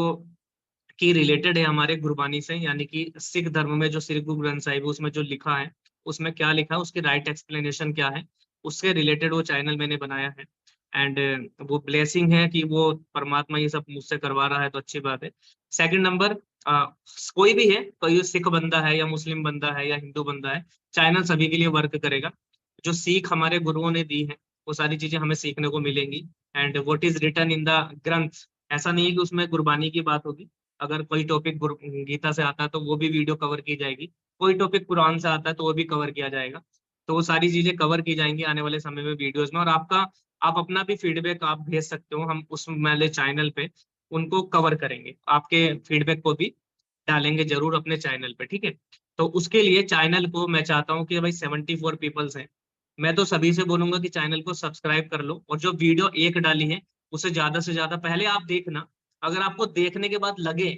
की रिलेटेड है हमारे गुरबानी से, यानी कि सिख धर्म में जो श्री गुरु ग्रंथ साहिब है उसमें जो लिखा है, उसमें क्या लिखा है, उसकी राइट एक्सप्लेनेशन क्या है, उससे रिलेटेड वो चैनल मैंने बनाया है। एंड वो ब्लेसिंग है कि वो परमात्मा ये सब मुझसे करवा रहा है, तो अच्छी बात है। सेकंड नंबर, कोई भी है, कोई सिख बंदा है या मुस्लिम बंदा है या हिंदू बंदा है, चैनल सभी के लिए वर्क करेगा। जो सीख हमारे गुरुओं ने दी है वो सारी चीजें हमें सीखने को मिलेंगी। And what is written in the granth, ऐसा नहीं है कि उसमें गुरबानी की बात होगी। अगर कोई टॉपिक गीता से आता है तो वो भी वीडियो कवर की जाएगी, कोई टॉपिक कुरान से आता है तो वो भी कवर किया जाएगा। तो वो सारी चीजें कवर की जाएंगी आने वाले समय में वीडियोस में। और आप अपना भी फीडबैक आप भेज सकते हो, हम उस वाले चैनल पे उनको कवर करेंगे, आपके फीडबैक को भी डालेंगे जरूर अपने चैनल पे, ठीक है। तो उसके लिए चैनल को मैं चाहता हूँ कि भाई 74 पीपल्स हैं, मैं तो सभी से बोलूंगा कि चैनल को सब्सक्राइब कर लो, और जो वीडियो एक डाली है उसे ज्यादा से ज्यादा पहले आप देखना। अगर आपको देखने के बाद लगे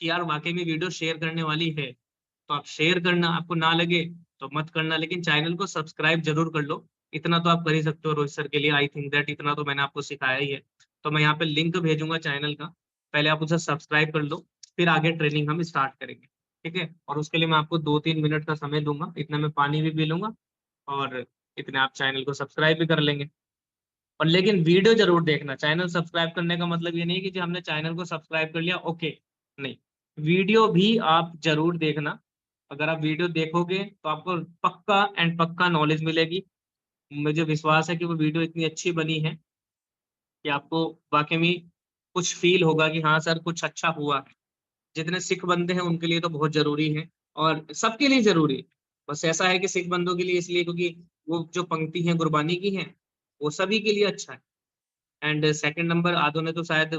कि यार वाकई में वीडियो शेयर करने वाली है, तो आप शेयर करना, आपको ना लगे तो मत करना, लेकिन चैनल को सब्सक्राइब जरूर कर लो। इतना तो आप कर ही सकते हो रोहित सर के लिए, आई थिंक दैट इतना तो मैंने आपको सिखाया ही है। तो मैं यहाँ पे लिंक भेजूंगा चैनल का, पहले आप उसे सब्सक्राइब कर लो, फिर आगे ट्रेनिंग हम स्टार्ट करेंगे, ठीक है। और उसके लिए मैं आपको 2-3 मिनट का समय दूंगा, इतना मैं पानी भी पी लूंगा, और इतने आप चैनल को सब्सक्राइब भी कर लेंगे। और लेकिन वीडियो जरूर देखना, चैनल सब्सक्राइब करने का मतलब ये नहीं है कि जी हमने चैनल को सब्सक्राइब कर लिया ओके, नहीं, वीडियो भी आप जरूर देखना। अगर आप वीडियो देखोगे तो आपको पक्का एंड पक्का नॉलेज मिलेगी। मुझे विश्वास है कि वो वीडियो इतनी अच्छी बनी है कि आपको वाकई में कुछ फील होगा कि हाँ सर कुछ अच्छा हुआ है। जितने सिख बंदे हैं उनके लिए तो बहुत जरूरी है, और सबके लिए जरूरी है। बस ऐसा है कि सिख बंदों के लिए इसलिए क्योंकि वो जो पंक्ति है गुरबानी की है, वो सभी के लिए अच्छा है। एंड सेकंड नंबर, आधो ने तो शायद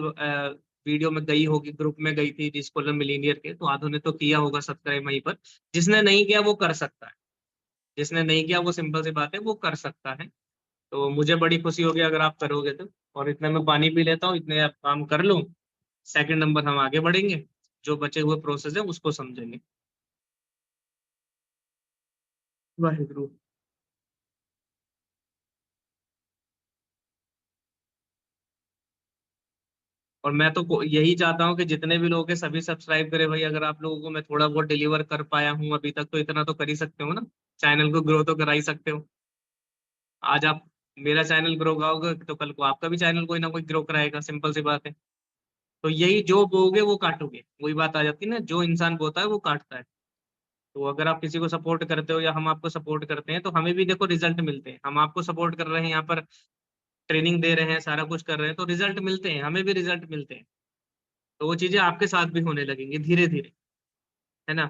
वीडियो में गई होगी, ग्रुप में गई थी डिस्कोलर मिलीनियर के, तो आधो ने तो किया होगा सब्सक्राइब वहीं पर। जिसने नहीं किया वो कर सकता है, जिसने नहीं किया वो सिंपल सी बात है वो कर सकता है। तो मुझे बड़ी खुशी होगी अगर आप करोगे तो। और इतने में पानी पी लेता हूँ, इतने आप काम कर लूँ, सेकंड नंबर हम आगे बढ़ेंगे, जो बचे हुए प्रोसेस है उसको समझेंगे। वाहिगुरु। और मैं तो यही चाहता हूँ कि जितने भी लोग हैं सभी सब्सक्राइब करें भाई। अगर आप लोगों को मैं थोड़ा बहुत डिलीवर कर पाया हूँ अभी तक, तो इतना तो कर ही सकते हो ना, चैनल को ग्रो तो करा ही सकते हो। आज आप मेरा चैनल ग्रो कराओगे तो कल को आपका भी चैनल कोई ना कोई ग्रो कराएगा, सिंपल सी बात है। तो यही, जो बोगे वो काटोगे, वही बात आ जाती है ना, जो इंसान बोता है वो काटता है। तो अगर आप किसी को सपोर्ट करते हो या हम आपको सपोर्ट करते हैं, तो हमें भी देखो रिजल्ट मिलते हैं। हम आपको सपोर्ट कर रहे हैं, यहाँ पर ट्रेनिंग दे रहे हैं, सारा कुछ कर रहे हैं, तो रिजल्ट मिलते हैं, हमें भी रिजल्ट मिलते हैं। तो वो चीजें आपके साथ भी होने लगेंगी धीरे धीरे, है ना।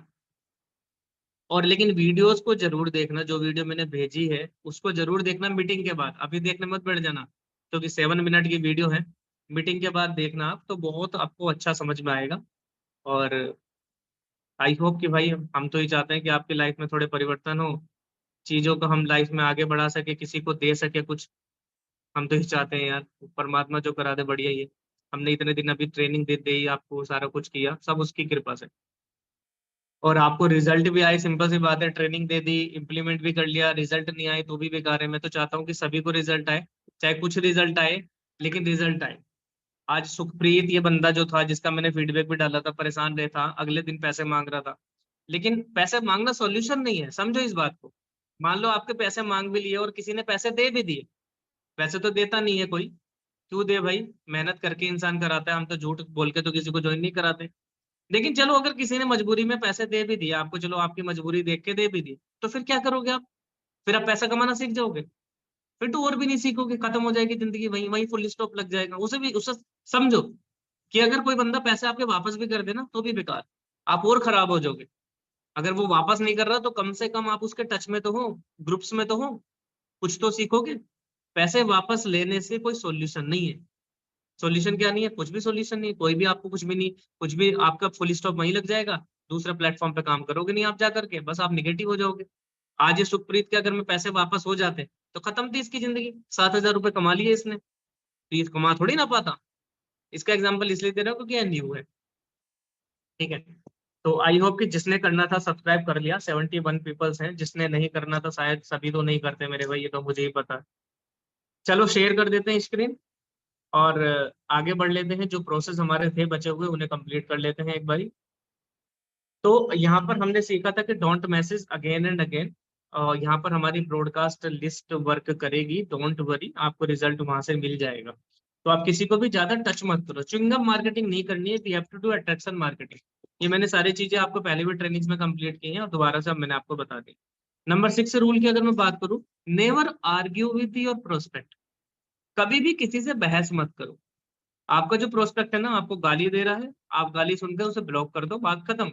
और लेकिन वीडियोस को जरूर देखना, जो वीडियो मैंने भेजी है उसको जरूर देखना मीटिंग के बाद, अभी देखने मत बैठ जाना, क्योंकि 7 मिनट की वीडियो है। मीटिंग के बाद देखना आप, तो बहुत आपको अच्छा समझ में आएगा। और आई होप कि भाई, हम तो ये चाहते हैं कि आपकी लाइफ में थोड़े परिवर्तन हो, चीजों को हम लाइफ में आगे बढ़ा सके, किसी को दे सके कुछ। हम तो ये चाहते हैं यार, परमात्मा जो करा दे बढ़िया ही है। हमने इतने दिन अभी ट्रेनिंग दे दी, आपको सारा कुछ किया, सब उसकी कृपा से। और आपको रिजल्ट भी आए, सिंपल सी बात है, ट्रेनिंग दे दी, इम्प्लीमेंट भी कर लिया, रिजल्ट नहीं आए तो भी बेकार है। मैं तो चाहता हूँ कि सभी को रिजल्ट आए, चाहे कुछ रिजल्ट आए, लेकिन रिजल्ट आए। आज सुखप्रीत ये बंदा जो था, जिसका मैंने फीडबैक भी डाला था, परेशान रहा था, अगले दिन पैसे मांग रहा था। लेकिन पैसे मांगना सॉल्यूशन नहीं है, समझो इस बात को। मान लो आपके पैसे मांग भी लिए और किसी ने पैसे दे भी दिए, पैसे तो देता नहीं है कोई, क्यों दे भाई, मेहनत करके इंसान कराता है, हम तो झूठ बोल के तो किसी को ज्वाइन नहीं कराते। लेकिन चलो अगर किसी ने मजबूरी में पैसे दे भी दिए आपको, चलो आपकी मजबूरी देख के दे भी दी, तो फिर क्या करोगे आप? फिर आप पैसा कमाना सीख जाओगे? फिर तो और भी नहीं सीखोगे, खत्म हो जाएगी जिंदगी, वहीं वहीं फुल स्टॉप लग जाएगा। उसे समझो कि अगर कोई बंदा पैसे आपके वापस भी कर देना तो भी बेकार, आप और खराब हो जाओगे। अगर वो वापस नहीं कर रहा तो कम से कम आप उसके टच में तो हो, ग्रुप्स में तो हो, कुछ तो सीखोगे। पैसे वापस लेने से कोई सॉल्यूशन नहीं है। सॉल्यूशन क्या नहीं है? कुछ भी सॉल्यूशन नहीं, कोई भी आपको कुछ भी नहीं, कुछ भी आपका फुल स्टॉप वहीं लग जाएगा। दूसरे प्लेटफॉर्म पे काम करोगे नहीं आप जा करके, बस आप निगेटिव हो जाओगे। आज ये सुखप्रीत के अगर में पैसे वापस हो जाते तो खत्म थी इसकी जिंदगी। 7,000 रुपये कमा लिए इसने, तो ये कमा थोड़ी ना पाता। इसका एग्जाम्पल इसलिए दे रहा हूँ क्योंकि ये न्यू है, ठीक है। तो आई होप कि जिसने करना था सब्सक्राइब कर लिया। 71 पीपल्स हैं, जिसने नहीं करना था शायद सभी तो नहीं करते मेरे भाई, ये तो मुझे ही पता है। चलो शेयर कर देते हैं स्क्रीन और आगे बढ़ लेते हैं। जो प्रोसेस हमारे थे बचे हुए उन्हें कंप्लीट कर लेते हैं एक बारी। तो यहाँ पर हमने सीखा था कि don't message again and again. यहाँ पर हमारी ब्रॉडकास्ट लिस्ट वर्क करेगी, डोंट वरी, आपको रिजल्ट वहां से मिल जाएगा। तो आप किसी को भी ज्यादा टच मत करो, च्युइंगम मार्केटिंग नहीं करनी है, we have to do attraction marketing. ये मैंने सारी चीजें आपको पहले भी ट्रेनिंग्स में कंप्लीट की हैं और दोबारा से अब मैंने आपको बता दी। नंबर 6 रूल की अगर मैं बात करूं, never argue with your prospect. कभी भी किसी से बहस मत करो। आपका जो प्रोस्पेक्ट है ना आपको गाली दे रहा है, आप गाली सुनकर उसे ब्लॉक कर दो, बात खत्म।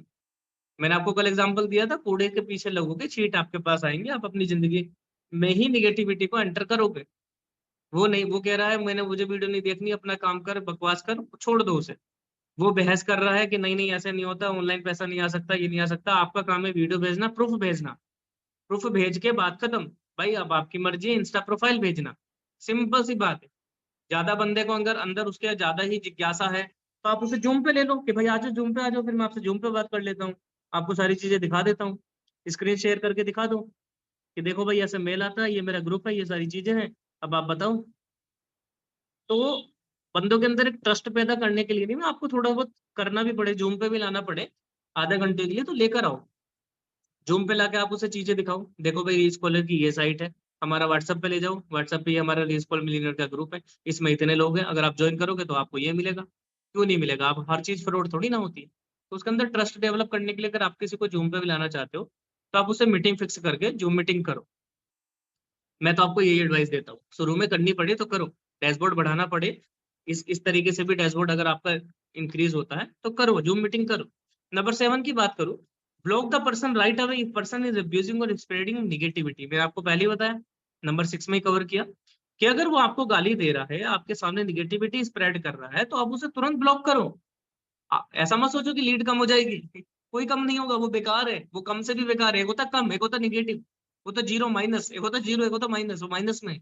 मैंने आपको कल एग्जांपल दिया था, कूड़े के पीछे लोगों के छींट आपके पास आएंगे, आप अपनी जिंदगी में ही निगेटिविटी को एंटर करोगे। वो नहीं, वो कह रहा है मैंने मुझे वीडियो नहीं देखनी, अपना काम कर, बकवास कर, छोड़ दो उसे। वो बहस कर रहा है कि नहीं नहीं ऐसे नहीं होता, ऑनलाइन पैसा नहीं आ सकता, ये नहीं आ सकता। आपका काम है वीडियो भेजना, प्रूफ भेजना, प्रूफ भेज के बात खत्म। भाई अब आपकी मर्जी है, इंस्टा प्रोफाइल भेजना, सिंपल सी बात है। ज्यादा बंदे को अगर अंदर उसके ज्यादा ही जिज्ञासा है तो आप उसे जूम पे ले लो कि भाई आ जाओ जूम पे, आ जाओ, फिर मैं आपसे जूम पे बात कर लेता हूँ, आपको सारी चीजें दिखा देता हूँ। स्क्रीन शेयर करके दिखा दो कि देखो भाई ऐसे मेल आता है, ये मेरा ग्रुप है, ये सारी चीजें हैं, अब आप बताओ। तो बंदों के अंदर एक ट्रस्ट पैदा करने के लिए नहीं, मैं आपको थोड़ा बहुत करना भी पड़े, जूम पे भी लाना पड़े आधे घंटे के लिए, तो लेकर आओ। जूम पे लाके आप उसे चीजें दिखाओ, देखो भाई रील स्कॉलर की ये साइट है, हमारा व्हाट्सएप पे ले जाओ, व्हाट्सएप पे ये हमारा रील स्कॉलर मिलियनर का ग्रुप है, इसमें इतने लोग हैं, अगर आप ज्वाइन करोगे तो आपको ये मिलेगा। क्यों नहीं मिलेगा? आप हर चीज फ्रॉड थोड़ी ना होती है। तो उसके अंदर ट्रस्ट डेवलप करने के लिए अगर आप किसी को जूम पे भी लाना चाहते हो तो आप उसे मीटिंग फिक्स करके जूम मीटिंग करो। मैं तो आपको यही एडवाइस देता हूँ, शुरू में करनी पड़े तो करो, डैशबोर्ड बढ़ाना पड़े, इस तरीके से भी डैशबोर्ड अगर आपका इंक्रीज होता है तो करो, जूम मीटिंग करो। नंबर 7 की बात करूं, block the person right away if person is abusing और स्प्रेडिंग निगेटिविटी। मैंने आपको पहले ही बताया, नंबर 6 में कवर किया कि अगर वो आपको गाली दे रहा है, आपके सामने निगेटिविटी स्प्रेड कर रहा है, तो आप उसे तुरंत ब्लॉक करो। ऐसा मत सोचो कि लीड कम हो जाएगी, कोई कम नहीं होगा, वो बेकार है, वो कम से भी बेकार है। एक होता कम, एक होता निगेटिव, वो तो जीरो माइनस, एक होता जीरो, एक होता माइनस, वो माइनस में है।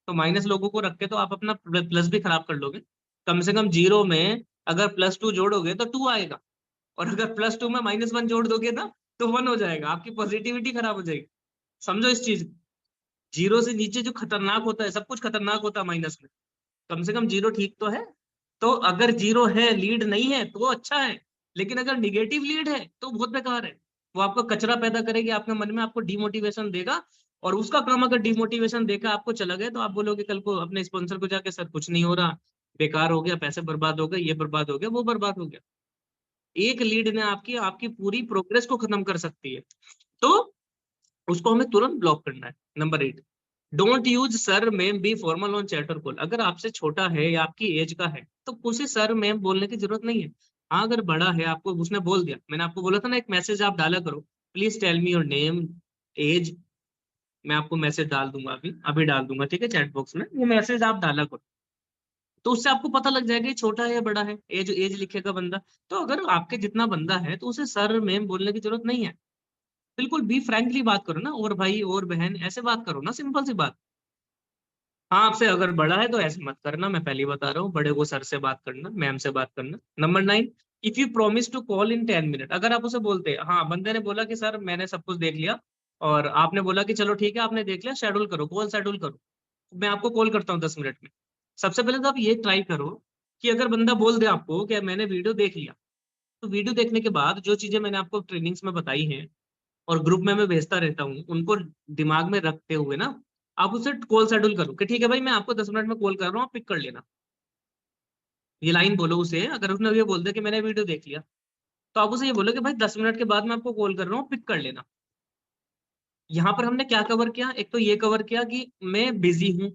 तो माइनस लोगों को रख के तो आप अपना प्लस भी खराब कर लोगे। कम से कम जीरो में अगर +2 जोड़ोगे तो 2 आएगा, और अगर +2 में -1 जोड़ दोगे ना तो 1 हो जाएगा, आपकी पॉजिटिविटी खराब हो जाएगी। समझो इस चीज को। जीरो से नीचे जो खतरनाक होता है, सब कुछ खतरनाक होता है माइनस में। कम से कम जीरो ठीक तो है। तो अगर जीरो है, लीड नहीं है, तो वो अच्छा है। लेकिन अगर निगेटिव लीड है तो बहुत बेकार है। वो आपको कचरा पैदा करेगी आपके मन में, आपको डिमोटिवेशन देगा। और उसका काम अगर डिमोटिवेशन देकर आपको चला गया तो आप बोलोगे कल को अपने स्पॉन्सर को जाके, सर कुछ नहीं हो रहा, बेकार हो गया, पैसे बर्बाद हो गए, ये बर्बाद हो गया, वो बर्बाद हो गया। एक लीड ने आपकी आपकी पूरी प्रोग्रेस को खत्म कर सकती है। तो उसको हमें तुरंत ब्लॉक करना है। Number 8, don't use sir ma'am B formal on chat और कॉल। अगर आपसे छोटा है या आपकी एज का है तो उसे सर मैम बोलने की जरूरत नहीं है। हाँ अगर बड़ा है, आपको उसने बोल दिया, मैंने आपको बोला था ना एक मैसेज आप डाला करो, please tell me your name, age. मैं आपको मैसेज डाल दूंगा, अभी अभी डाल दूंगा, ठीक है, चैट बॉक्स में वो मैसेज आप डाला करो। तो उससे आपको पता लग जाएगा ये छोटा है या बड़ा है, एज एज लिखेगा बंदा। तो अगर आपके जितना बंदा है तो उसे सर मैम बोलने की जरूरत नहीं है। बिल्कुल बी फ्रैंकली बात करो ना, और भाई और बहन ऐसे बात करो ना, सिंपल सी बात। हाँ आपसे अगर बड़ा है तो ऐसे मत करना, मैं पहले ही बता रहा हूँ, बड़े को सर से बात करना, मैम से बात करना। Number 9, if you promise to call in 10 minute. अगर आप उसे बोलते हैं, हाँ बंदे ने बोला कि सर मैंने सब कुछ देख लिया, और आपने बोला कि चलो ठीक है आपने देख लिया, शेड्यूल करो, कॉल शेड्यूल करो, मैं आपको कॉल करता हूँ 10 मिनट में। सबसे पहले तो आप ये ट्राई करो कि अगर बंदा बोल दे आपको कि मैंने वीडियो देख लिया, तो वीडियो देखने के बाद जो चीजें मैंने आपको ट्रेनिंग्स में बताई हैं और ग्रुप में मैं भेजता रहता हूँ, उनको दिमाग में रखते हुए ना आप उसे कॉल शेड्यूल करो कि ठीक है भाई मैं आपको 10 मिनट में कॉल कर रहा हूँ, आप पिक कर लेना। ये लाइन बोलो उसे। अगर उसने ये बोल दिया कि मैंने वीडियो देख लिया, तो आप उसे ये बोलो कि भाई 10 मिनट के बाद मैं आपको कॉल कर रहा हूँ, पिक कर लेना। यहाँ पर हमने क्या कवर किया, एक तो ये कवर किया कि मैं बिजी हूँ,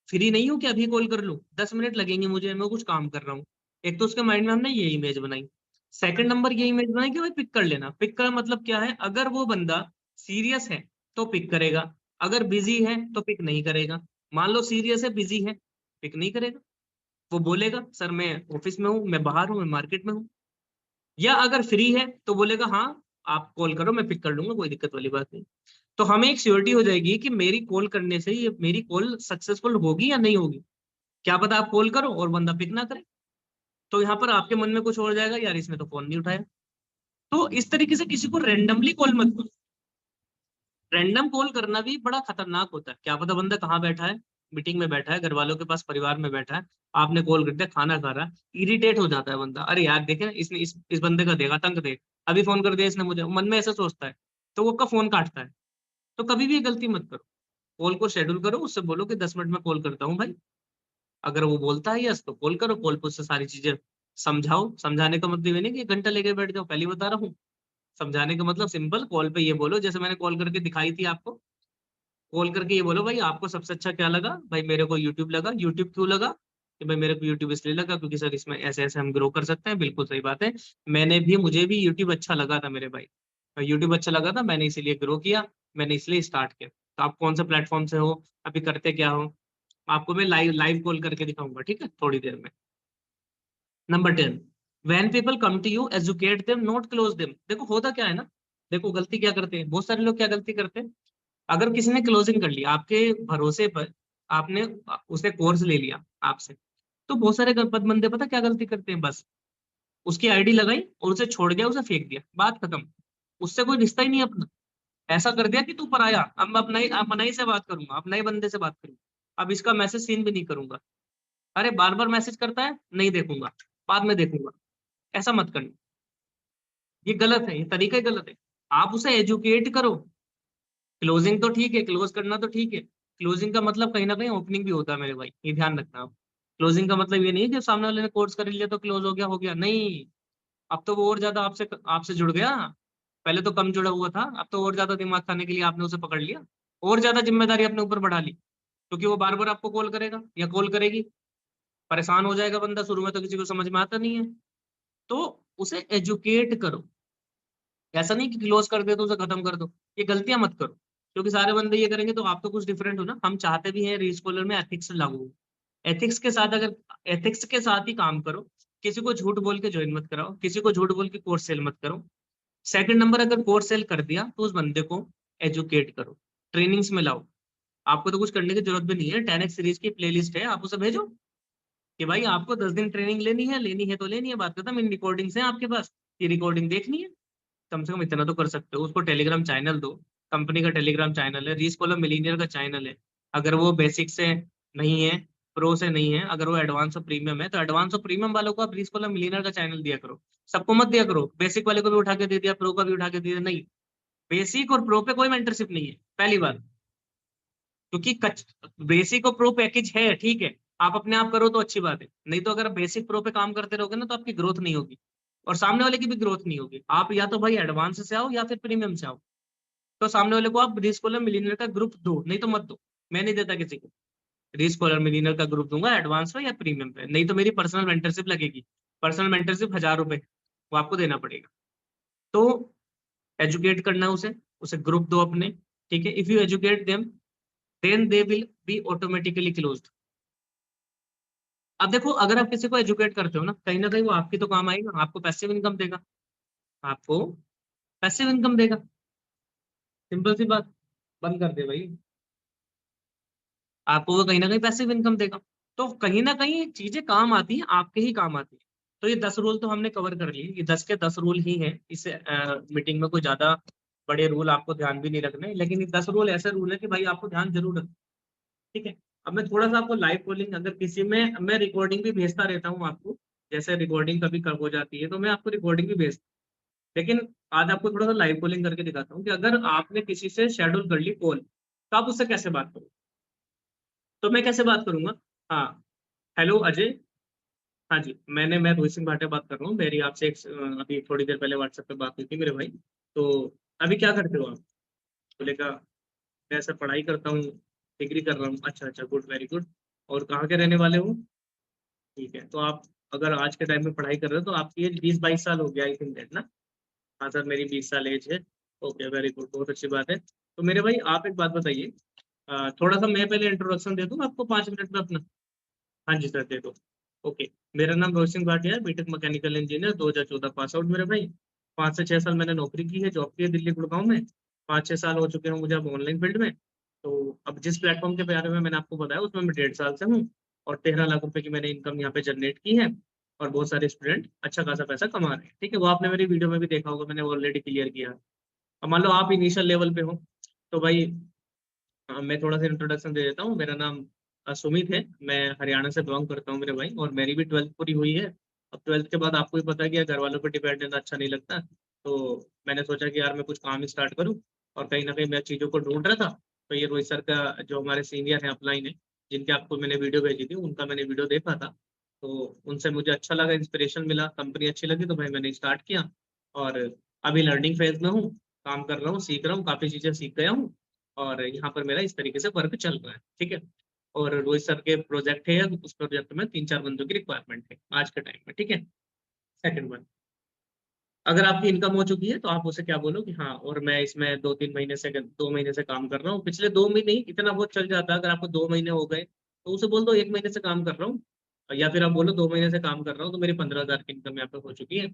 फ्री नहीं हूँ कि अभी कॉल कर लूँ, 10 मिनट लगेंगे मुझे, मैं कुछ काम कर रहा हूँ। एक तो उसके माइंड में हमने ये इमेज बनाई। सेकंड नंबर ये इमेज बनाई कि भाई पिक कर लेना। पिक का मतलब क्या है, अगर वो बंदा सीरियस है तो पिक करेगा, अगर बिजी है तो पिक नहीं करेगा। मान लो सीरियस है, बिजी है, पिक नहीं करेगा। वो बोलेगा सर मैं ऑफिस में हूँ, मैं बाहर हूँ, मैं मार्केट में हूँ। या अगर फ्री है तो बोलेगा हाँ आप कॉल करो, मैं पिक कर लूंगा, कोई दिक्कत वाली बात नहीं। तो हमें एक श्योरिटी हो जाएगी कि मेरी कॉल करने से ये मेरी कॉल सक्सेसफुल होगी या नहीं होगी। क्या पता आप कॉल करो और बंदा पिक ना करे, तो यहाँ पर आपके मन में कुछ और जाएगा, यार इसने तो फोन नहीं उठाया। तो इस तरीके से किसी को रेंडमली कॉल मत करो। रैंडम कॉल करना भी बड़ा खतरनाक होता है। क्या पता बंदा कहाँ बैठा है, मीटिंग में बैठा है, घर वालों के पास, परिवार में बैठा है, आपने कॉल कर दिया, खाना खा रहा है, इरिटेट हो जाता है बंदा, अरे यार देखे ना इसने इस बंदे का देखा तंग देख, अभी फोन कर दिया इसने मुझे, मन में ऐसा सोचता है, तो वो का फोन काटता है। तो कभी भी ये गलती मत करो, कॉल को शेड्यूल करो, उससे बोलो कि 10 मिनट में कॉल करता हूँ भाई। अगर वो बोलता है यस तो कॉल करो, कॉल पर उससे सारी चीजें समझाओ। समझाने का मतलब ये नहीं कि 1 घंटा लेके बैठ जाओ, पहली बता रहा हूँ। समझाने का मतलब सिंपल, कॉल पे ये बोलो, जैसे मैंने कॉल करके दिखाई थी आपको, कॉल करके ये बोलो भाई आपको सबसे अच्छा क्या लगा, भाई मेरे को यूट्यूब लगा। यूट्यूब क्यों लगा, कि भाई मेरे को यूट्यूब इसलिए लगा क्योंकि सर इसमें ऐसे ऐसे हम ग्रो कर सकते हैं। बिल्कुल सही बात है, मुझे भी यूट्यूब अच्छा लगा था मेरे भाई, यूट्यूब अच्छा लगा था, मैंने इसीलिए ग्रो किया, मैंने इसलिए स्टार्ट किया। तो आप कौन सा प्लेटफॉर्म से हो, अभी करते क्या हो, आपको मैं लाइव लाइव कॉल करके दिखाऊंगा, ठीक है, थोड़ी देर में। Number 10, when people come to you educate them not close them। देखो होता क्या है ना, देखो गलती क्या करते हैं, बहुत सारे लोग क्या गलती करते हैं, अगर किसी ने क्लोजिंग कर लिया आपके भरोसे पर, आपने उसे कोर्स ले लिया आपसे, तो बहुत सारे बंदे पता क्या गलती करते हैं, बस उसकी आईडी लगाई और उसे छोड़ दिया, उसे फेंक दिया, बात खत्म, उससे कोई रिश्ता ही नहीं अपना। ऐसा कर दिया कि तू पराया, अब मैं अपना ही से बात करूंगा, अपना ही बंदे से बात करूंगा, अब इसका मैसेज सीन भी नहीं करूंगा। अरे बार बार मैसेज करता है, नहीं देखूंगा, बाद में देखूंगा। ऐसा मत करना, ये गलत है, ये तरीका ही गलत है। आप उसे एजुकेट करो। क्लोजिंग तो ठीक है, क्लोज करना तो ठीक है, क्लोजिंग का मतलब कहीं ना कहीं ओपनिंग भी होता है मेरे भाई, ये ध्यान रखना आप। क्लोजिंग का मतलब ये नहीं है कि सामने वाले ने कोर्स कर लिया तो क्लोज हो गया नहीं। अब तो वो और ज्यादा आपसे आपसे जुड़ गया, पहले तो कम जुड़ा हुआ था, अब तो और ज्यादा दिमाग खाने के लिए आपने उसे पकड़ लिया, और ज्यादा जिम्मेदारी अपने ऊपर बढ़ा ली, क्योंकि वो बार बार आपको कॉल करेगा या कॉल करेगी, परेशान हो जाएगा बंदा, शुरू में तो किसी को समझ में आता नहीं है। तो उसे एजुकेट करो, ऐसा नहीं कि क्लोज कर दे तो उसे खत्म कर दो, ये गलतियां मत करो, क्योंकि सारे बंदे ये करेंगे तो आप तो कुछ डिफरेंट हो ना। हम चाहते भी हैं रीस्कॉलर में एथिक्स लागू हो, एथिक्स के साथ अगर एथिक्स के साथ ही काम करो, किसी को झूठ बोल के ज्वाइन मत कराओ, किसी को झूठ बोल के कोर्स सेल मत करो। सेकंड नंबर, अगर कोर्स सेल कर दिया तो उस बंदे को एजुकेट करो, ट्रेनिंग्स में लाओ। आपको तो कुछ करने की जरूरत भी नहीं है, 10x सीरीज की प्लेलिस्ट है, आप उसे भेजो कि भाई आपको 10 दिन ट्रेनिंग लेनी है तो लेनी है, बात खत्म, इन रिकॉर्डिंग्स हैं आपके पास, ये रिकॉर्डिंग देखनी है। कम से कम इतना तो कर सकते हो, उसको टेलीग्राम चैनल दो, कंपनी का टेलीग्राम चैनल है, रीस्कॉलर मिलीनियर का चैनल है। अगर वो बेसिक से नहीं है, प्रो से नहीं है, अगर वो एडवांस और प्रीमियम है, तो एडवांस और प्रीमियम वालों को आप रीस्कॉलर मिलीनियर का चैनल दिया करो, सबको मत दिया करो। बेसिक वाले को भी उठा के दे दिया, प्रो का भी उठा के दे दिया, नहीं। बेसिक और प्रो पे कोई मेंटरशिप नहीं है, पहली बात। क्योंकि बेसिक और प्रो पैकेज है, ठीक है, आप अपने आप करो तो अच्छी बात है, नहीं तो अगर बेसिक प्रो पे काम करते रहोगे ना तो आपकी ग्रोथ नहीं होगी, और सामने वाले की भी ग्रोथ नहीं होगी। आप या तो भाई एडवांस से आओ या फिर प्रीमियम से आओ, तो सामने वाले को आप रीस्कॉलर मिलीनियर का ग्रुप दो, नहीं तो मत दो। मैं नहीं देता किसी को, रीस्कॉलर मिलीनियर का ग्रुप दूंगा एडवांस पे या प्रीमियम पे, नहीं तो मेरी पर्सनल मेंटरशिप लगेगी। पर्सनल मेंटरशिप 1000 रुपए वो आपको देना पड़ेगा। तो एजुकेट करना उसे, उसे ग्रुप दो अपने, ठीक है। If you educate them then they will be automatically closed. अब देखो अगर आप किसी को एजुकेट करते हो ना कहीं वो आपकी तो काम आएगा, आपको पैसिव इनकम देगा, आपको पैसिव इनकम देगा, सिंपल सी बात, बंद कर दे भाई, आपको वो कहीं ना कहीं पैसिव इनकम देगा। तो कहीं ना कहीं चीजें काम आती हैं, आपके ही काम आती है। तो ये 10 रूल तो हमने कवर कर लिए, ये 10 के 10 रूल ही हैं इस मीटिंग में, कोई ज्यादा बड़े रूल आपको ध्यान भी नहीं रखने, लेकिन ये 10 रूल ऐसे रूल है कि भाई आपको ध्यान जरूर रखना, ठीक है। अब मैं थोड़ा सा आपको लाइव कॉलिंग, अगर किसी में मैं रिकॉर्डिंग भी भेजता रहता हूँ आपको, जैसे रिकॉर्डिंग कभी कब हो जाती है तो मैं आपको रिकॉर्डिंग भी भेजता हूँ, लेकिन आज आपको थोड़ा सा लाइव कॉलिंग करके दिखाता हूँ कि अगर आपने किसी से शेड्यूल कर ली कॉल, तो आप उससे कैसे बात करो। तो मैं कैसे बात करूंगा, हाँ, हेलो अजय, हाँ जी, मैं रोहित सिंह भाटिया बात कर रहा हूँ, मेरी आपसे अभी थोड़ी देर पहले व्हाट्सएप पे बात हुई थी मेरे भाई। तो अभी क्या करते हो आप, बोलेगा मैं ऐसा पढ़ाई करता हूँ, डिग्री कर रहा हूँ। अच्छा अच्छा, गुड, वेरी गुड। और कहाँ के रहने वाले हो? ठीक है, तो आप अगर आज के टाइम में पढ़ाई कर रहे हो तो आपकी एज 20-22 साल हो गया, आई थिंक दैट ना। हाँ सर, मेरी 20 साल एज है। ओके, वेरी गुड, बहुत अच्छी बात है। तो मेरे भाई आप एक बात बताइए, थोड़ा सा मैं पहले इंट्रोडक्शन दे दूँ आपको 5 मिनट में अपना। हाँ जी सर, दे दो। ओके, मेरा नाम रोहित सिंह भाटिया है, BTech mechanical engineer, 2014 pass out मेरे भाई। 5 से 6 साल मैंने नौकरी की है, जॉब की है दिल्ली गुड़गांव में। 5-6 साल हो चुके हैं मुझे अब ऑनलाइन फील्ड में। तो अब जिस प्लेटफॉर्म के बारे में मैंने आपको बताया उसमें मैं 1.5 साल से हूँ, और 13 लाख रुपए की मैंने इनकम यहाँ पे जनरेट की है। और बहुत सारे स्टूडेंट अच्छा खासा पैसा कमा रहे हैं, ठीक है, वो आपने मेरी वीडियो में भी देखा होगा, मैंने ऑलरेडी क्लियर किया है। अब मान लो आप इनिशियल लेवल पे हो, तो भाई मैं थोड़ा सा इंट्रोडक्शन दे देता हूँ। मेरा नाम सुमित है, मैं हरियाणा से बिलोंग करता हूँ मेरे भाई, और मेरी भी 12th पूरी हुई है। अब 12th के बाद आपको भी पता है कि यार घर वालों पर डिपेंड रहना अच्छा नहीं लगता, तो मैंने सोचा कि यार मैं कुछ काम स्टार्ट करूँ, और कहीं ना कहीं मैं चीज़ों को ढूंढ रहा था। तो ये रोहित सर का, जो हमारे सीनियर हैं अपलाइन है, जिनके आपको मैंने वीडियो भेजी थी, उनका मैंने वीडियो देखा था। तो उनसे मुझे अच्छा लगा, इंस्पिरेशन मिला, कंपनी अच्छी लगी, तो भाई मैंने स्टार्ट किया। और अभी लर्निंग फेज में हूँ, काम कर रहा हूँ, सीख रहा हूँ, काफ़ी चीज़ें सीख गया हूँ। और यहाँ पर मेरा इस तरीके से वर्क चल रहा है, ठीक है। और रोहित सर के प्रोजेक्ट है, उस प्रोजेक्ट में 3-4 बंदों की रिक्वायरमेंट है आज के टाइम में, ठीक है। सेकंड वन, अगर आपकी इनकम हो चुकी है तो आप उसे क्या बोलो कि हाँ, और मैं इसमें 2 महीने से काम कर रहा हूँ, पिछले 2 महीने ही इतना बहुत चल जाता है। अगर आपको 2 महीने हो गए तो उसे बोल दो 1 महीने से काम कर रहा हूँ, या फिर आप बोलो 2 महीने से काम कर रहा हूँ, तो मेरी 15,000 की इनकम यहाँ पे हो चुकी है,